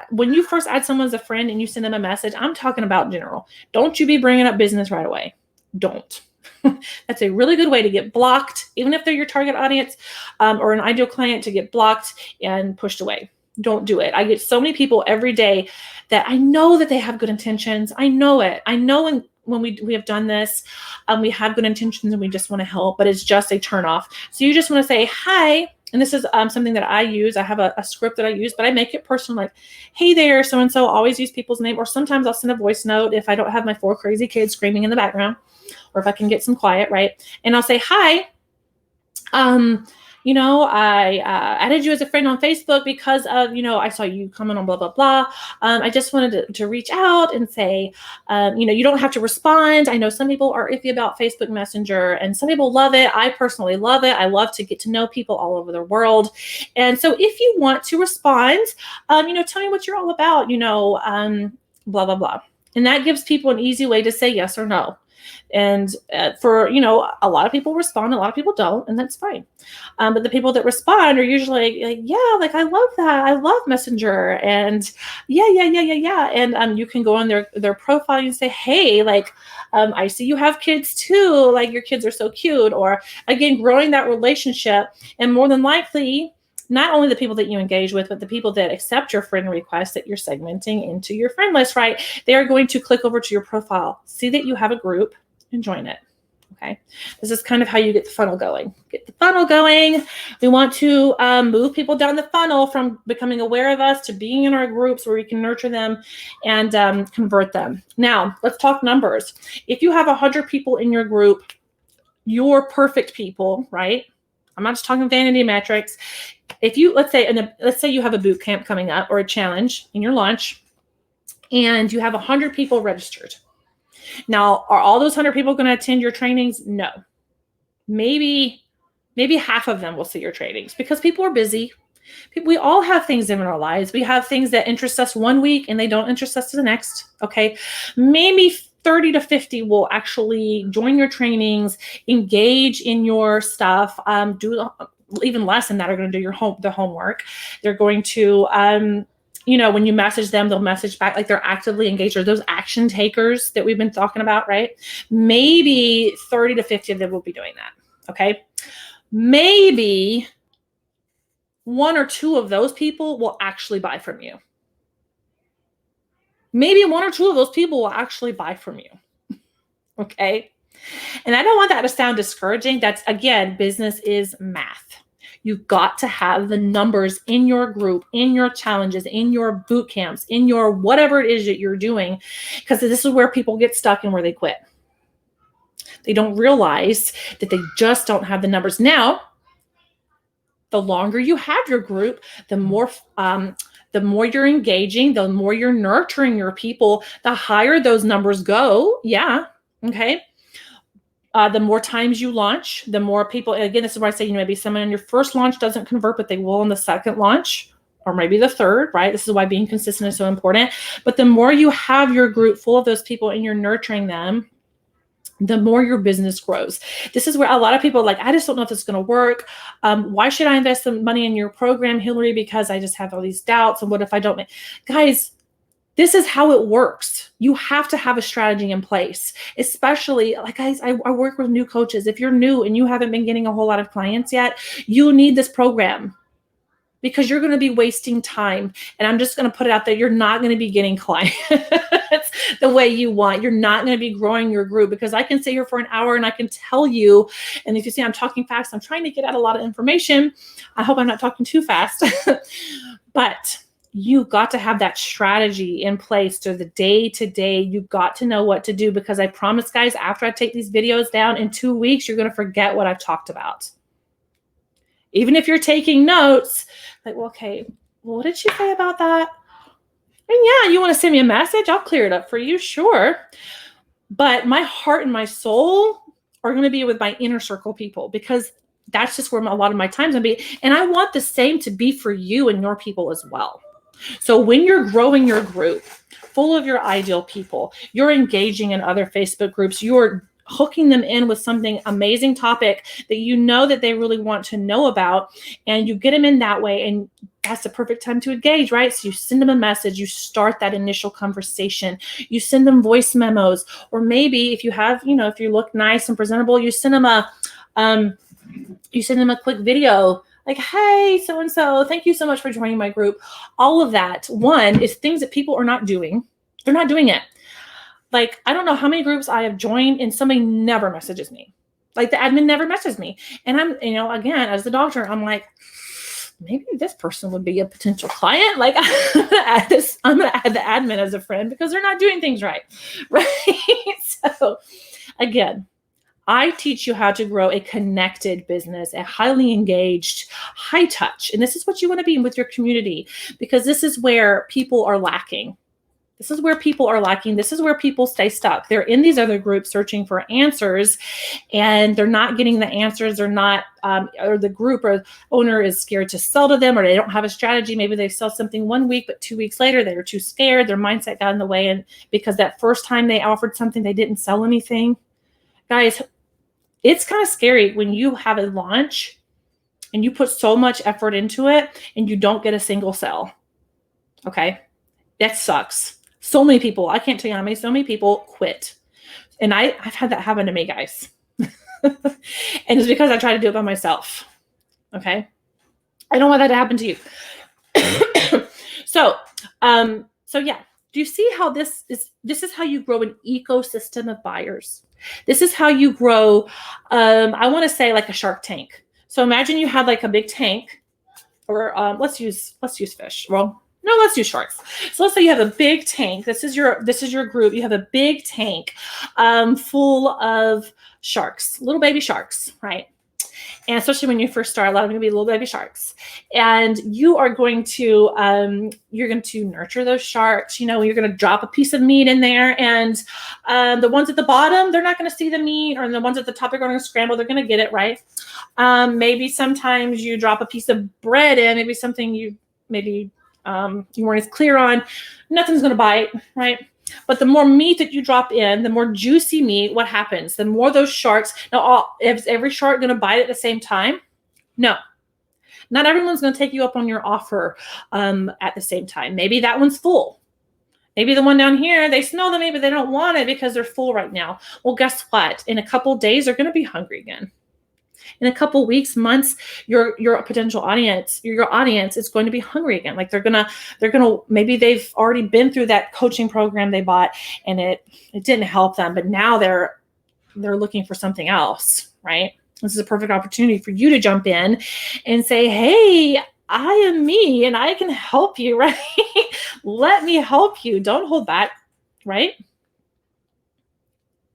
when you first add someone as a friend and you send them a message, I'm talking about general. Don't you be bringing up business right away. Don't. That's a really good way to get blocked, even if they're your target audience or an ideal client, to get blocked and pushed away. Don't do it. I get so many people every day that I know that they have good intentions. I know it. I know when we have done this, we have good intentions and we just want to help, but it's just a turn off. So you just want to say, hi. And this is something that I use. I have a script that I use, but I make it personal, like, hey there, so-and-so. Always use people's name. Or sometimes I'll send a voice note if I don't have my 4 crazy kids screaming in the background, or if I can get some quiet, right? And I'll say, hi, I added you as a friend on Facebook because of, I saw you comment on blah, blah, blah. I just wanted to reach out and say, you don't have to respond. I know some people are iffy about Facebook Messenger and some people love it. I personally love it. I love to get to know people all over the world. And so if you want to respond, tell me what you're all about, blah, blah, blah. And that gives people an easy way to say yes or no. And for, a lot of people respond, a lot of people don't, and that's fine. But the people that respond are usually like, yeah, like, I love that. I love Messenger. And yeah. And you can go on their profile and say, hey, like, I see you have kids too. Like, your kids are so cute. Or again, growing that relationship. And more than likely, not only the people that you engage with, but the people that accept your friend request that you're segmenting into your friend list, right? They are going to click over to your profile, see that you have a group, and join it. Okay. This is kind of how you get the funnel going. Get the funnel going. We want to move people down the funnel from becoming aware of us to being in our groups where we can nurture them and convert them. Now, let's talk numbers. If you have 100 people in your group, your perfect people, right? I'm not just talking vanity metrics. If you, let's say you have a boot camp coming up or a challenge in your launch and you have 100 people registered. Now, are all those 100 people going to attend your trainings? No. Maybe half of them will see your trainings because people are busy. We all have things in our lives. We have things that interest us one week and they don't interest us to the next. Okay. Maybe 30 to 50 will actually join your trainings, engage in your stuff, do even less than that are going to do the homework. They're going to, when you message them, they'll message back, like they're actively engaged, or those action takers that we've been talking about, right? Maybe 30 to 50 of them will be doing that. Okay. Maybe 1 or 2 of those people will actually buy from you. Maybe 1 or 2 of those people will actually buy from you. Okay. And I don't want that to sound discouraging. That's, again, business is math. You've got to have the numbers in your group, in your challenges, in your boot camps, in your whatever it is that you're doing, because this is where people get stuck and where they quit. They don't realize that they just don't have the numbers. Now, the longer you have your group, the more you're engaging, the more you're nurturing your people, the higher those numbers go. Yeah. Okay. The more times you launch, the more people, again, this is where I say, maybe someone in your first launch doesn't convert, but they will in the second launch, or maybe the third, right? This is why being consistent is so important. But the more you have your group full of those people and you're nurturing them, the more your business grows. This is where a lot of people are like, I just don't know if it's going to work. Why should I invest some money in your program, Hillary? Because I just have all these doubts. And what if I don't make, guys, this is how it works. You have to have a strategy in place, especially like, guys, I work with new coaches. If you're new and you haven't been getting a whole lot of clients yet, you need this program because you're going to be wasting time. And I'm just going to put it out there. You're not going to be getting clients the way you want. You're not going to be growing your group, because I can sit here for an hour and I can tell you, and if you see I'm talking fast, I'm trying to get out a lot of information. I hope I'm not talking too fast, but you've got to have that strategy in place to the day to day. You've got to know what to do, because I promise, guys, after I take these videos down in 2 weeks, you're going to forget what I've talked about. Even if you're taking notes, like, well, okay, what did she say about that? And yeah, you want to send me a message? I'll clear it up for you. Sure. But my heart and my soul are going to be with my inner circle people, because that's just where a lot of my time's going to be. And I want the same to be for you and your people as well. So when you're growing your group full of your ideal people, you're engaging in other Facebook groups, you're hooking them in with something amazing topic that you know that they really want to know about, and you get them in that way, and that's the perfect time to engage, right? So you send them a message, you start that initial conversation, you send them voice memos, or maybe if you have, if you look nice and presentable, you send them a quick video like, hey, so-and-so, thank you so much for joining my group. All of that, one, is things that people are not doing. They're not doing it. Like, I don't know how many groups I have joined and somebody never messages me. Like, the admin never messages me. And I'm, again, as the doctor, I'm like, maybe this person would be a potential client. Like, I'm going to add the admin as a friend because they're not doing things right. Right? So, again, I teach you how to grow a connected business, a highly engaged, high touch. And this is what you want to be with your community, because this is where people are lacking. This is where people are lacking. This is where people stay stuck. They're in these other groups searching for answers, and they're not getting the answers. They're not, or the group or owner is scared to sell to them, or they don't have a strategy. Maybe they sell something 1 week, but 2 weeks later, they were too scared. Their mindset got in the way. And because that first time they offered something, they didn't sell anything. Guys, it's kind of scary when you have a launch and you put so much effort into it and you don't get a single sale. Okay. That sucks. So many people, I can't tell you how many, so many people quit. And I've had that happen to me, guys. And it's because I try to do it by myself. Okay. I don't want that to happen to you. So yeah. Do you see how this is how you grow an ecosystem of buyers? This is how you grow, I want to say like a Shark Tank. So imagine you had like a big tank, or let's use fish. Well, no, let's use sharks. So let's say you have a big tank. This is your group. You have a big tank full of sharks, little baby sharks, right? And especially when you first start, a lot of them are going to be little baby sharks. And you are going to, nurture those sharks. You're going to drop a piece of meat in there. And the ones at the bottom, they're not going to see the meat. Or the ones at the top are going to scramble. They're going to get it, right? Maybe sometimes you drop a piece of bread in. Maybe something you weren't as clear on. Nothing's going to bite, right? But the more meat that you drop in, the more juicy meat, what happens? The more those sharks, is every shark going to bite at the same time? No. Not everyone's going to take you up on your offer at the same time. Maybe that one's full. Maybe the one down here, they smell the meat, but they don't want it because they're full right now. Well, guess what? In a couple of days, they're going to be hungry again. In a couple of weeks, months, your potential audience, your audience is going to be hungry again. Like they're gonna, maybe they've already been through that coaching program they bought and it didn't help them, but now they're looking for something else, right? This is a perfect opportunity for you to jump in and say, hey, I am me and I can help you, right? Let me help you. Don't hold back, right?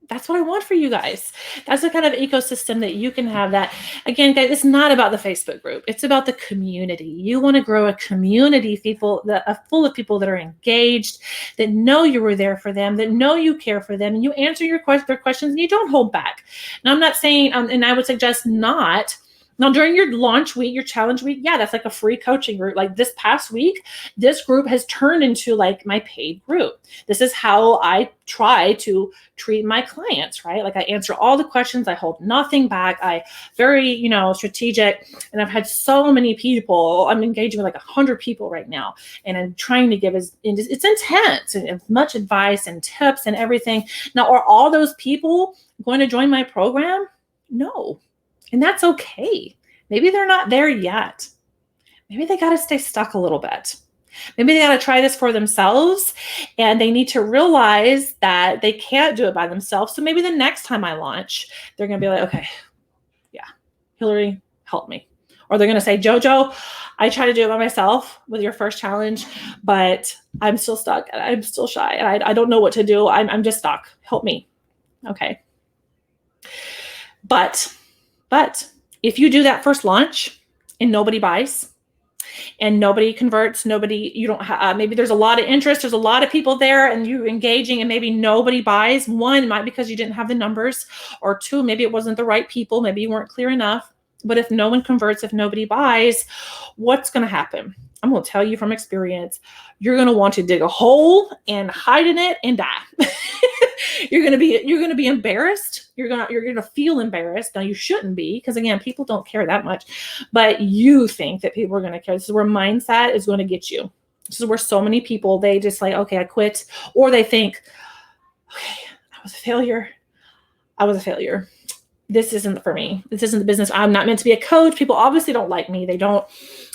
That's what I want for you guys. That's the kind of ecosystem that you can have. That, again, guys, it's not about the Facebook group. It's about the community. You want to grow a community of people that are full of people that are engaged, that know you were there for them, that know you care for them, and you answer their questions and you don't hold back. Now, I'm not saying, and I would suggest not. Now, during your launch week, your challenge week, yeah, that's like a free coaching group. Like this past week, this group has turned into like my paid group. This is how I try to treat my clients, right? Like I answer all the questions. I hold nothing back. I very, strategic. And I've had so many people. I'm engaging with like 100 people right now. And I'm trying to give it's intense and much advice and tips and everything. Now, are all those people going to join my program? No. And that's okay. Maybe they're not there yet. Maybe they got to stay stuck a little bit. Maybe they got to try this for themselves and they need to realize that they can't do it by themselves. So maybe the next time I launch, they're going to be like, okay, yeah, Hillary, help me. Or they're going to say, JoJo, I try to do it by myself with your first challenge, but I'm still stuck and I'm still shy and I don't know what to do. I'm just stuck. Help me. Okay. But if you do that first launch and nobody buys and nobody converts, maybe there's a lot of interest, there's a lot of people there and you engaging and maybe nobody buys. One, might because you didn't have the numbers, or two, maybe it wasn't the right people. Maybe you weren't clear enough. But if no one converts, if nobody buys, what's going to happen? I'm going to tell you from experience, you're going to want to dig a hole and hide in it and die. You're gonna be embarrassed. You're gonna feel embarrassed. Now you shouldn't be, because again, people don't care that much, but you think that people are gonna care. This is where mindset is going to get you. This is where so many people, they just like, okay, I quit, or they think, okay, I was a failure. I was a failure. This isn't for me. This isn't the business. I'm not meant to be a coach. People obviously don't like me. They don't.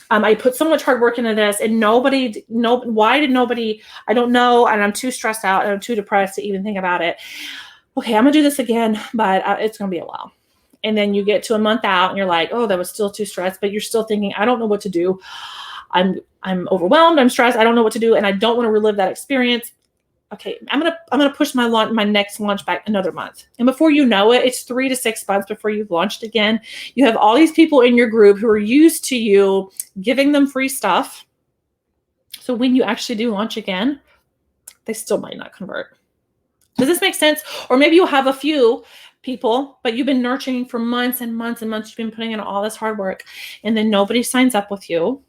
I put so much hard work into this, and why did nobody, I don't know. And I'm too stressed out and I'm too depressed to even think about it. Okay, I'm gonna do this again, but it's gonna be a while. And then you get to a month out and you're like, oh, that was still too stressed, but you're still thinking, I don't know what to do. I'm overwhelmed. I'm stressed. I don't know what to do. And I don't want to relive that experience. Okay, I'm gonna push my next launch back another month. And before you know it, it's 3 to 6 months before you've launched again. You have all these people in your group who are used to you giving them free stuff. So when you actually do launch again, they still might not convert. Does this make sense? Or maybe you'll have a few people, but you've been nurturing for months and months and months. You've been putting in all this hard work, and then nobody signs up with you.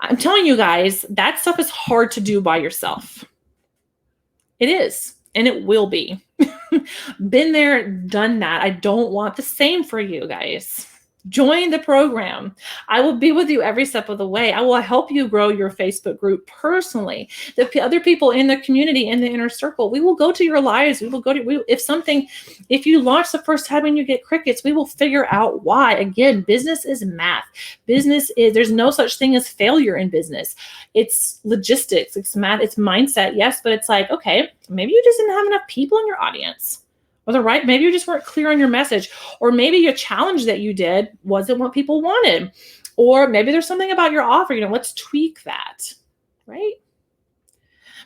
I'm telling you guys, that stuff is hard to do by yourself. It is, and it will be. Been there, done that. I don't want the same for you guys. Join the program. I will be with you every step of the way. I will help you grow your Facebook group personally. The other people in the community, in the inner circle, we will go to your lives. We will go to, if you launch the first time and you get crickets, we will figure out why. Again, business is math. There's no such thing as failure in business. It's logistics, it's math, it's mindset. Yes, but it's like, okay, maybe you just didn't have enough people in your audience. Maybe you just weren't clear on your message, or maybe your challenge that you did wasn't what people wanted, or maybe there's something about your offer, let's tweak that, right?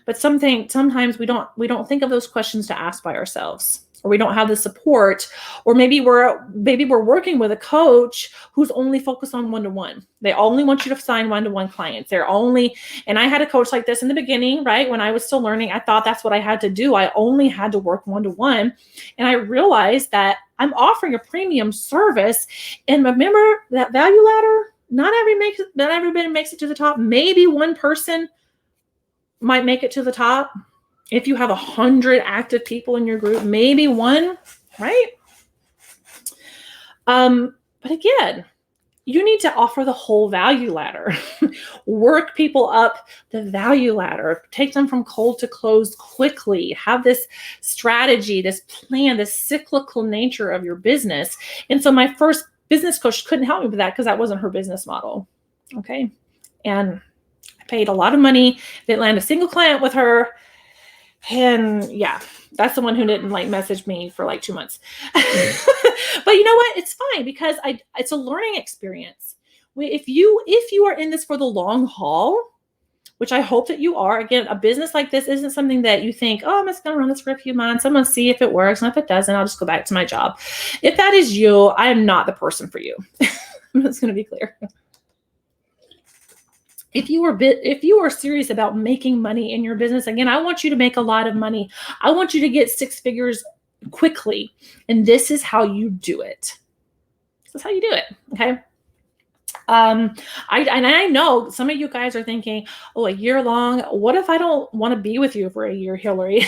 But sometimes we don't think of those questions to ask by ourselves, or we don't have the support, or maybe we're working with a coach who's only focused on one-to-one. They only want you to sign one-to-one clients. And I had a coach like this in the beginning, right? When I was still learning, I thought that's what I had to do. I only had to work one-to-one. And I realized that I'm offering a premium service. And remember that value ladder, not everybody makes it to the top. Maybe one person might make it to the top. If you have 100 active people in your group, maybe one, right? But again, you need to offer the whole value ladder. Work people up the value ladder. Take them from cold to closed quickly. Have this strategy, this plan, this cyclical nature of your business. And so my first business coach couldn't help me with that because that wasn't her business model. Okay. And I paid a lot of money. Didn't land a single client with her. And yeah, that's the one who didn't message me for 2 months. But you know what? It's fine, because it's a learning experience. If you are in this for the long haul, which I hope that you are, again, a business like this isn't something that you think, oh, I'm just going to run this for a few months. I'm going to see if it works. And if it doesn't, I'll just go back to my job. If that is you, I am not the person for you. I'm just going to be clear. If you are serious about making money in your business, again, I want you to make a lot of money. I want you to get 6 figures quickly. And this is how you do it. This is how you do it. Okay. I know some of you guys are thinking, oh, a year long. What if I don't want to be with you for a year, Hillary?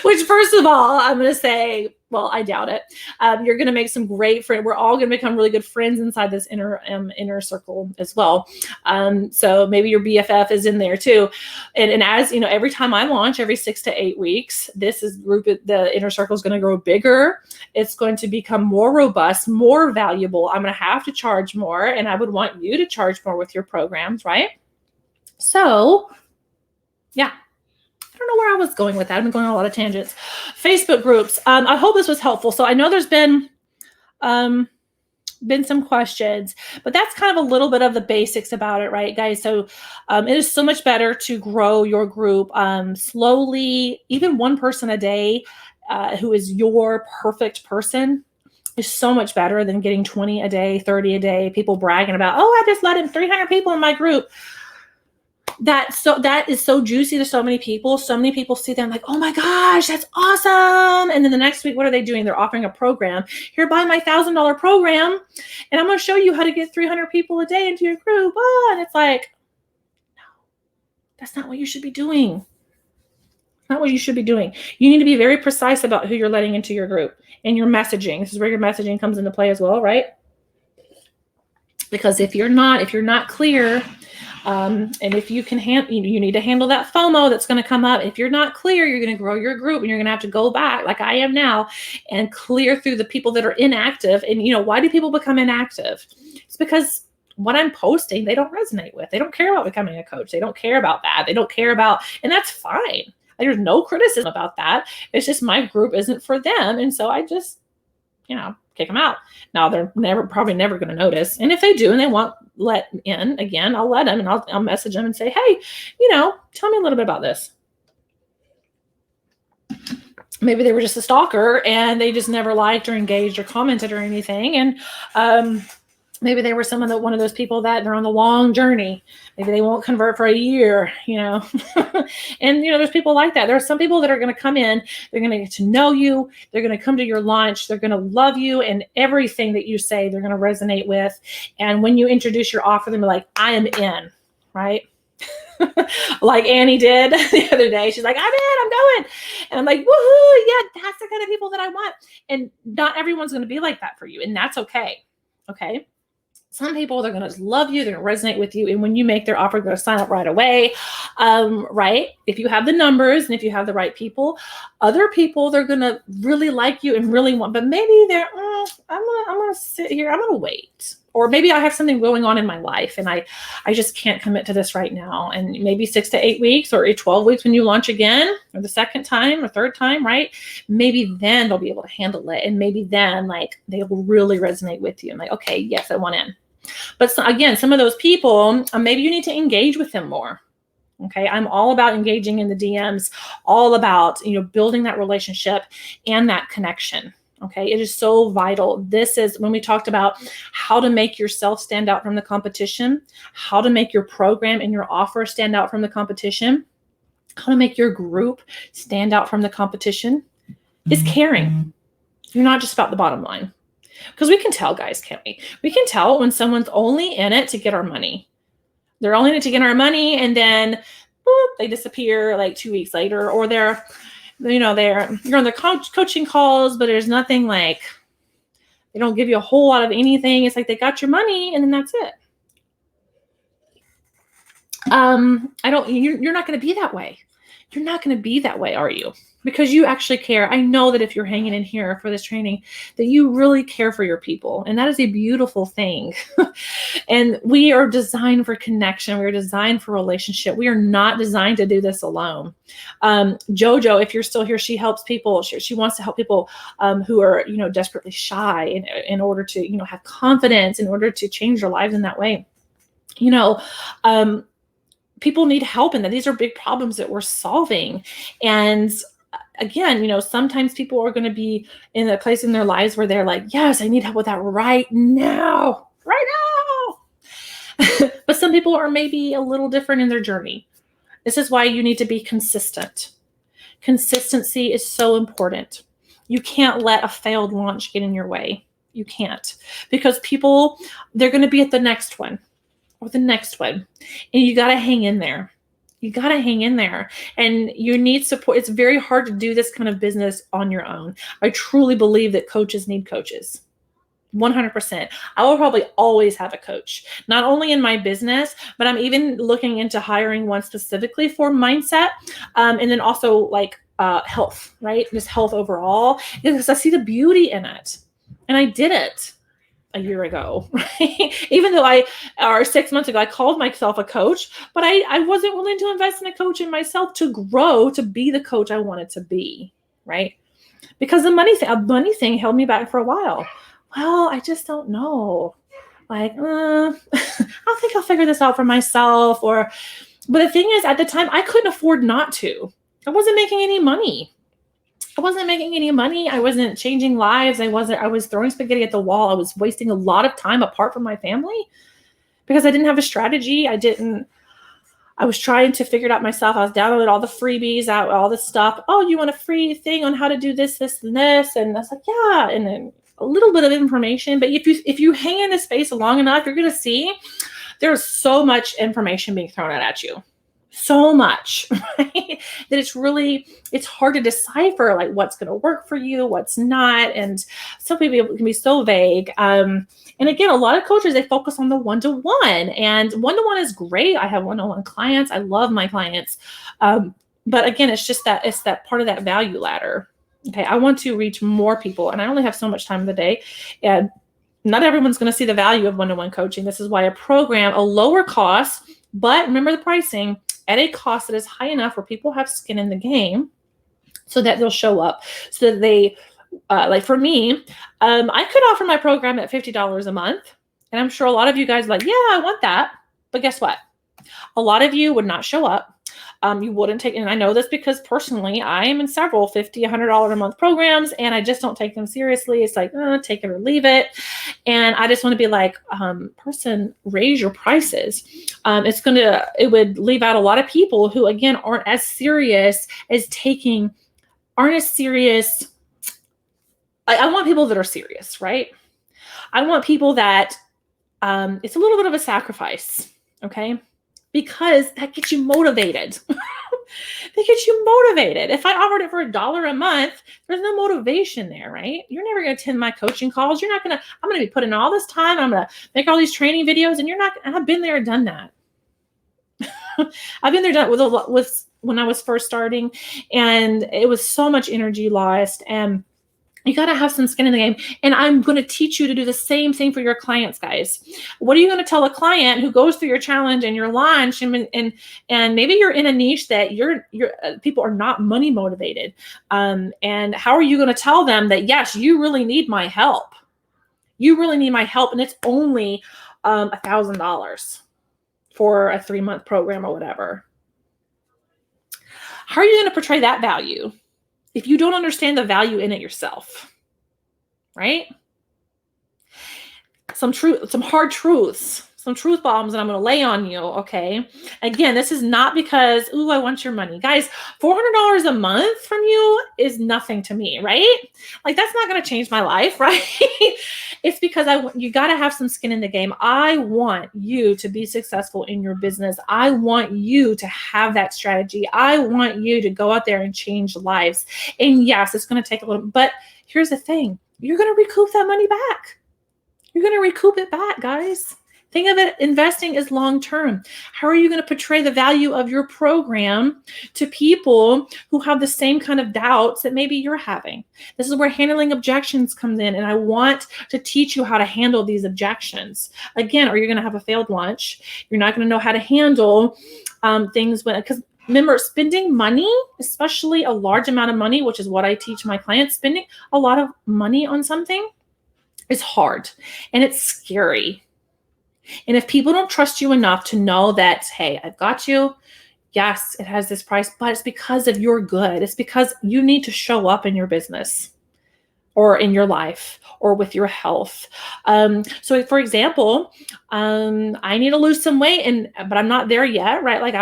Which, first of all, I'm going to say, well, I doubt it. You're going to make some great friends. We're all going to become really good friends inside this inner circle as well. So maybe your BFF is in there too. And as you know, every time I launch, every 6 to 8 weeks, the inner circle is going to grow bigger. It's going to become more robust, more valuable. I'm going to have to charge more, and I would want you to charge more with your programs, right? So, yeah. I don't know where I was going with that. I've been going on a lot of tangents. Facebook groups. I hope this was helpful. So I know there's been some questions, but that's kind of a little bit of the basics about it, right, guys? So it is so much better to grow your group slowly. Even one person a day who is your perfect person is so much better than getting 20 a day, 30 a day. People bragging about, oh, I just let in 300 people in my group. That is so juicy to so many people. So many people see them like, oh my gosh, that's awesome. And then the next week, what are they doing? They're offering a program. Here, buy my $1,000 program, and I'm going to show you how to get 300 people a day into your group. Oh, and it's like, no, that's not what you should be doing. Not what you should be doing. You need to be very precise about who you're letting into your group and your messaging. This is where your messaging comes into play as well, right? Because if you're not clear, and if you can you need to handle that FOMO that's going to come up. If you're not clear, you're going to grow your group, and you're going to have to go back, like I am now, and clear through the people that are inactive. And why do people become inactive? It's because what I'm posting, they don't resonate with. They don't care about becoming a coach. They don't care about that. They don't care about, and that's fine. There's no criticism about that. It's just my group isn't for them. And so I just, kick them out. Now they're probably never going to notice. And if they do, and they want let in again, I'll let them, and I'll message them and say, hey, tell me a little bit about this. Maybe they were just a stalker and they just never liked or engaged or commented or anything. And, maybe they were one of those people that they're on the long journey. Maybe they won't convert for a year, and, there's people like that. There are some people that are going to come in, they're going to get to know you. They're going to come to your lunch. They're going to love you, and everything that you say, they're going to resonate with. And when you introduce your offer, they're like, I am in, right? Like Annie did the other day. She's like, I'm in, I'm going. And I'm like, woohoo, yeah, that's the kind of people that I want. And not everyone's going to be like that for you. And that's okay. Okay. Some people, they're going to love you. They're going to resonate with you. And when you make their offer, they're going to sign up right away. Right. If you have the numbers and if you have the right people, other people, they're going to really like you and really want, but maybe they're, I'm going to sit here. I'm going to wait. Or maybe I have something going on in my life and I just can't commit to this right now. And maybe 6 to 8 weeks or 12 weeks when you launch again, or the second time or third time, right? Maybe then they'll be able to handle it. And maybe then they will really resonate with you. I'm like, okay, yes, I want in. But again, some of those people, maybe you need to engage with them more. Okay. I'm all about engaging in the DMs, all about, building that relationship and that connection. Okay. It is so vital. This is when we talked about how to make yourself stand out from the competition, how to make your program and your offer stand out from the competition, how to make your group stand out from the competition is caring. You're not just about the bottom line. Because we can tell, guys, can't we? We can tell when someone's only in it to get our money. They're only in it to get our money, and then boop, they disappear like 2 weeks later, or you're on their coaching calls, but there's nothing they don't give you a whole lot of anything. It's like they got your money, and then that's it. You're not going to be that way. You're not going to be that way, are you? Because you actually care. I know that if you're hanging in here for this training, that you really care for your people. And that is a beautiful thing. And we are designed for connection. We're designed for relationship. We are not designed to do this alone. Jojo, if you're still here, she helps people. She wants to help people who are, desperately shy in order to, have confidence, in order to change their lives in that way. People need help in that. These are big problems that we're solving. And again, sometimes people are going to be in a place in their lives where they're like, yes, I need help with that right now. But some people are maybe a little different in their journey. This is why you need to be consistent. Consistency is so important. You can't let a failed launch get in your way. You can't, because people, they're going to be at the next one or the next one, and you got to hang in there. You got to hang in there, and you need support. It's very hard to do this kind of business on your own. I truly believe that coaches need coaches. 100%. I will probably always have a coach, not only in my business, but I'm even looking into hiring one specifically for mindset. And then also health, right? Just health overall, because I see the beauty in it. And I did it a year ago, right? Even though 6 months ago, I called myself a coach, but I wasn't willing to invest in a coach in myself to grow, to be the coach I wanted to be, right? Because the money thing held me back for a while. Well, I just don't know. I think I'll figure this out for myself. But the thing is, at the time, I couldn't afford not to. I wasn't making any money. I wasn't changing lives. I was throwing spaghetti at the wall. I was wasting a lot of time apart from my family because I didn't have a strategy. I was trying to figure it out myself. I was downloading all the freebies, all this stuff. Oh, you want a free thing on how to do this, this, and this? And I was like, yeah. And then a little bit of information. But if you hang in this space long enough, you're going to see there's so much information being thrown at you. so much, right? That it's hard to decipher like what's going to work for you, what's not. And some people can be so vague. And again, a lot of coaches, they focus on the one-to-one, and one-to-one is great. I have one-on-one clients. I love my clients. But again, it's that part of that value ladder. Okay. I want to reach more people, and I only have so much time in the day, and not everyone's going to see the value of one-to-one coaching. This is why a lower cost, but remember the pricing, at a cost that is high enough where people have skin in the game so that they'll show up, so that they, like for me, I could offer my program at $50 a month. And I'm sure a lot of you guys are like, yeah, I want that. But guess what? A lot of you would not show up. You wouldn't take, and I know this because personally, I am in several $50, $100 a month programs, and I just don't take them seriously. It's like, take it or leave it. And I just want to be like, person, raise your prices. It would leave out a lot of people who, again, aren't as serious. I want people that are serious, right? I want people that it's a little bit of a sacrifice, okay? Because that gets you motivated. That gets you motivated. If I offered it for $1 a month, there's no motivation there, right? You're never going to attend my coaching calls. I'm going to be putting all this time. I'm going to make all these training videos, and I've been there and done that. I've been there done with when I was first starting, and it was so much energy lost, and you got to have some skin in the game. And I'm going to teach you to do the same thing for your clients, guys. What are you going to tell a client who goes through your challenge and your launch, and maybe you're in a niche that your people are not money motivated. And how are you going to tell them that, yes, you really need my help? You really need my help. And it's only $1,000 for a 3-month program or whatever. How are you going to portray that value if you don't understand the value in it yourself, right? Some hard truths, some truth bombs that I'm going to lay on you, okay? Again, this is not because, ooh, I want your money. Guys, $400 a month from you is nothing to me, right? Like, that's not going to change my life, right? It's because you got to have some skin in the game. I want you to be successful in your business. I want you to have that strategy. I want you to go out there and change lives. And yes, it's going to take a little, but here's the thing. You're going to recoup that money back. You're going to recoup it back, guys. Think of it, investing is long-term. How are you going to portray the value of your program to people who have the same kind of doubts that maybe you're having? This is where handling objections comes in, and I want to teach you how to handle these objections. Again, are you going to have a failed launch? You're not going to know how to handle things because remember, spending money, especially a large amount of money, which is what I teach my clients, spending a lot of money on something is hard and it's scary. And if people don't trust you enough to know that, hey, I've got you, yes, it has this price, but it's because of your good. It's because you need to show up in your business or in your life or with your health. So for example, I need to lose some weight, but I'm not there yet, right? Like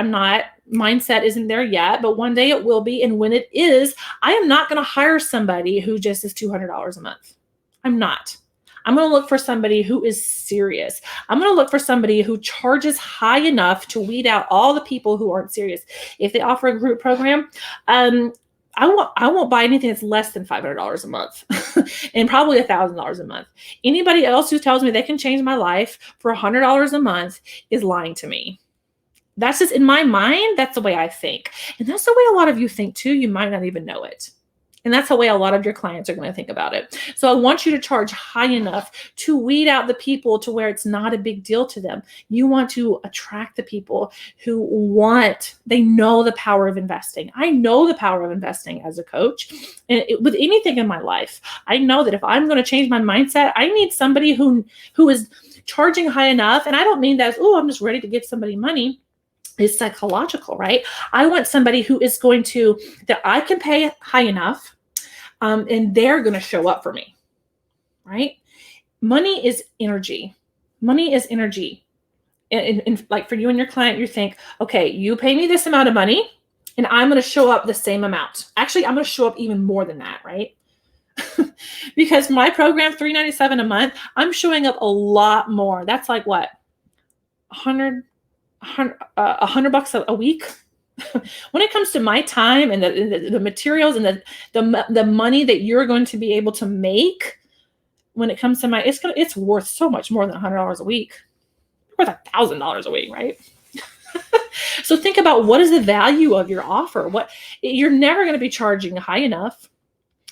mindset isn't there yet, but one day it will be. And when it is, I am not going to hire somebody who just is $200 a month. I'm not. I'm going to look for somebody who is serious. I'm going to look for somebody who charges high enough to weed out all the people who aren't serious. If they offer a group program, I won't buy anything that's less than $500 a month and probably $1,000 a month. Anybody else who tells me they can change my life for $100 a month is lying to me. That's just in my mind. That's the way I think. And that's the way a lot of you think too. You might not even know it. And that's the way a lot of your clients are going to think about it. So I want you to charge high enough to weed out the people to where it's not a big deal to them. You want to attract the people who they know the power of investing. I know the power of investing as a coach. And with anything in my life, I know that if I'm going to change my mindset, I need somebody who is charging high enough. And I don't mean that as, oh, I'm just ready to give somebody money. It's psychological, right? I want somebody who is that I can pay high enough, and they're going to show up for me, right? Money is energy. Money is energy. And like for you and your client, you think, okay, you pay me this amount of money, and I'm going to show up the same amount. Actually, I'm going to show up even more than that, right? Because my program, $397 a month, I'm showing up a lot more. That's like what? $100 a week, When it comes to my time and the materials and the money that you're going to be able to make, when it comes to it's worth so much more than $100 a week. Worth $1,000 a week, right? So think about, what is the value of your offer? You're never going to be charging high enough.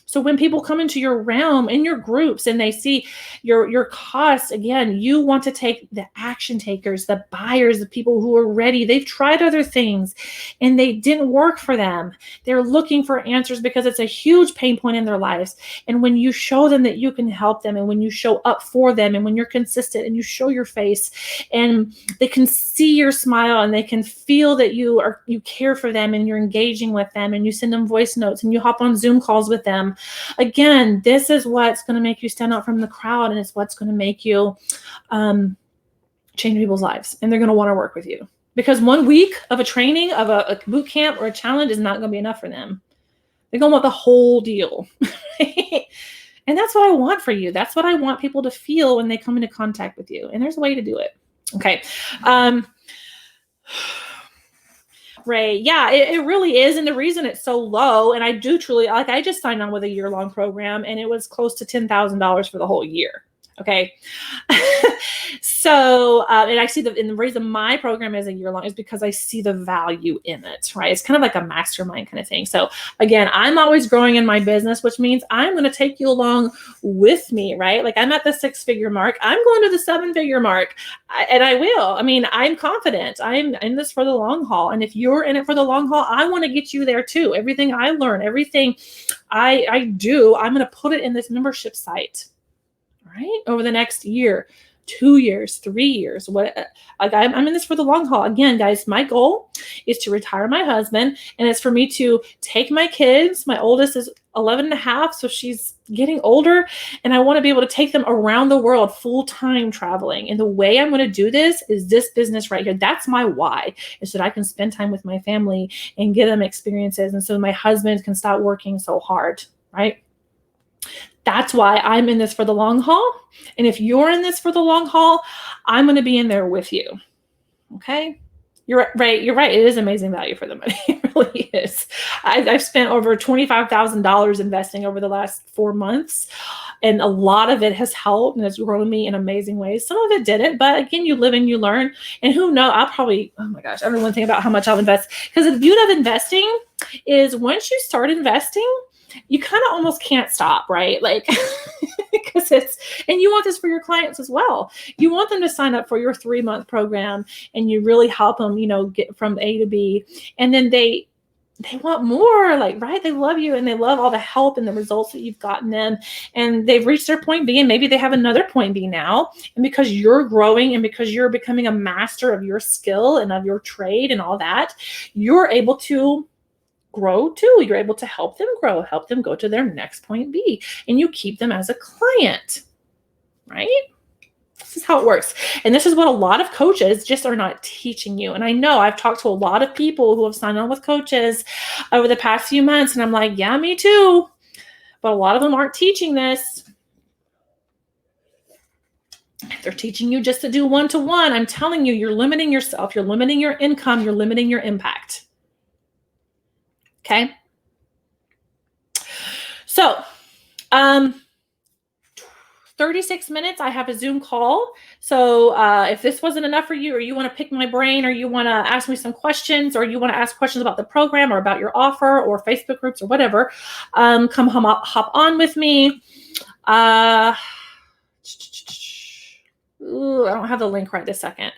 So when people come into your realm, in your groups, and they see your costs, again, you want to take the action takers, the buyers, the people who are ready. They've tried other things and they didn't work for them. They're looking for answers because it's a huge pain point in their lives. And when you show them that you can help them, and when you show up for them, and when you're consistent and you show your face, and they can see your smile, and they can feel that you care for them, and you're engaging with them, and you send them voice notes, and you hop on Zoom calls with them. Again, this is what's going to make you stand out from the crowd, and it's what's going to make you change people's lives, and they're going to want to work with you, because 1 week of a training, of a boot camp or a challenge, is not going to be enough for them. They're going to want the whole deal. And that's what I want for you. That's what I want people to feel when they come into contact with you. And there's a way to do it. Okay. Ray, yeah, it really is. And the reason it's so low, and I do truly, like, I just signed on with a year-long program, and it was close to $10,000 for the whole year. Okay. So, and I see and the reason my program is a year long is because I see the value in it, right? It's kind of like a mastermind kind of thing. So again, I'm always growing in my business, which means I'm going to take you along with me, right? Like, I'm at the 6-figure mark. I'm going to the 7-figure mark, and I will. I mean, I'm confident. I'm in this for the long haul. And if you're in it for the long haul, I want to get you there too. Everything I learn, everything I do, I'm going to put it in this membership site, right? Over the next year, 2 years, 3 years. I'm in this for the long haul. Again, guys, my goal is to retire my husband, and it's for me to take my kids. My oldest is 11 and a half, so she's getting older, and I want to be able to take them around the world full-time traveling. And the way I'm going to do this is this business right here. That's my why, is so that I can spend time with my family and give them experiences, and so my husband can stop working so hard, right? That's why I'm in this for the long haul. And if you're in this for the long haul, I'm going to be in there with you. Okay. You're right. You're right. It is amazing value for the money. It really is. I've spent over $25,000 investing over the last 4 months. And a lot of it has helped and has grown me in amazing ways. Some of it didn't, but again, you live and you learn. And who knows, oh my gosh, I don't even think about how much I'll invest. Because the beauty of investing is, once you start investing, you kind of almost can't stop, right? Like, because and you want this for your clients as well. You want them to sign up for your 3-month program, and you really help them, get from A to B. And then they want more, like, right? They love you, and they love all the help and the results that you've gotten them. And they've reached their point B, and maybe they have another point B now. And because you're growing, and because you're becoming a master of your skill and of your trade and all that, you're able to grow too. You're able to help them grow, help them go to their next point B, and you keep them as a client, right? This is how it works. And this is what a lot of coaches just are not teaching you. And I know I've talked to a lot of people who have signed on with coaches over the past few months, and I'm like, yeah, me too. But a lot of them aren't teaching this. They're teaching you just to do one-to-one. I'm telling you, you're limiting yourself. You're limiting your income. You're limiting your impact. Okay. So, 36 minutes, I have a Zoom call. So if this wasn't enough for you, or you want to pick my brain, or you want to ask me some questions, or you want to ask questions about the program or about your offer or Facebook groups or whatever, come hop on with me. I don't have the link right this second.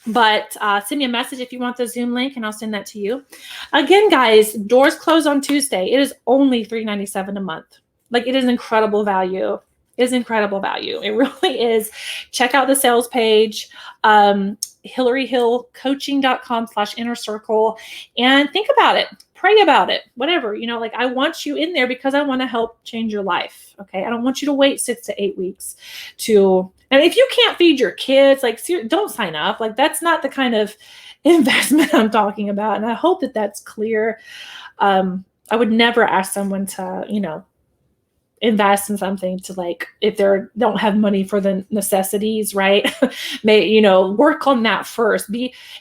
But send me a message if you want the Zoom link, and I'll send that to you. Again, guys, doors close on Tuesday. It is only $397 a month. Like, it is incredible value. It is incredible value. It really is. Check out the sales page, HillaryHillCoaching.com/inner circle, and think about it. Pray about it. Whatever, like, I want you in there because I want to help change your life. Okay. I don't want you to wait 6 to 8 weeks and if you can't feed your kids, like, don't sign up. Like, that's not the kind of investment I'm talking about. And I hope that that's clear. I would never ask someone to, invest in something to, like, if they don't have money for the necessities, right? Work on that first.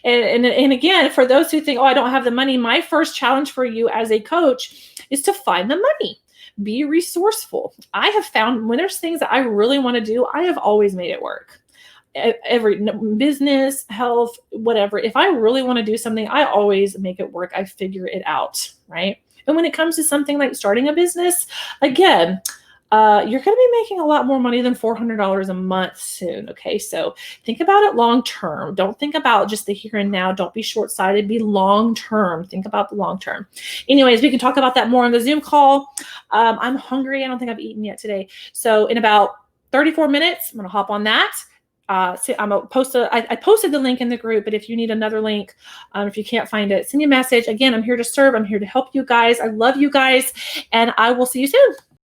And again, for those who think, oh, I don't have the money, my first challenge for you as a coach is to find the money. Be resourceful. I have found when there's things that I really want to do, I have always made it work. Every business, health, whatever. If I really want to do something, I always make it work. I figure it out, right? And when it comes to something like starting a business, again, you're going to be making a lot more money than $400 a month soon. Okay. So think about it long term. Don't think about just the here and now. Don't be short sighted. Be long term. Think about the long term. Anyways, we can talk about that more on the Zoom call. I'm hungry. I don't think I've eaten yet today. So in about 34 minutes, I'm going to hop on that. So I posted the link in the group, but if you need another link, if you can't find it, send me a message. Again, I'm here to serve. I'm here to help you guys. I love you guys, and I will see you soon.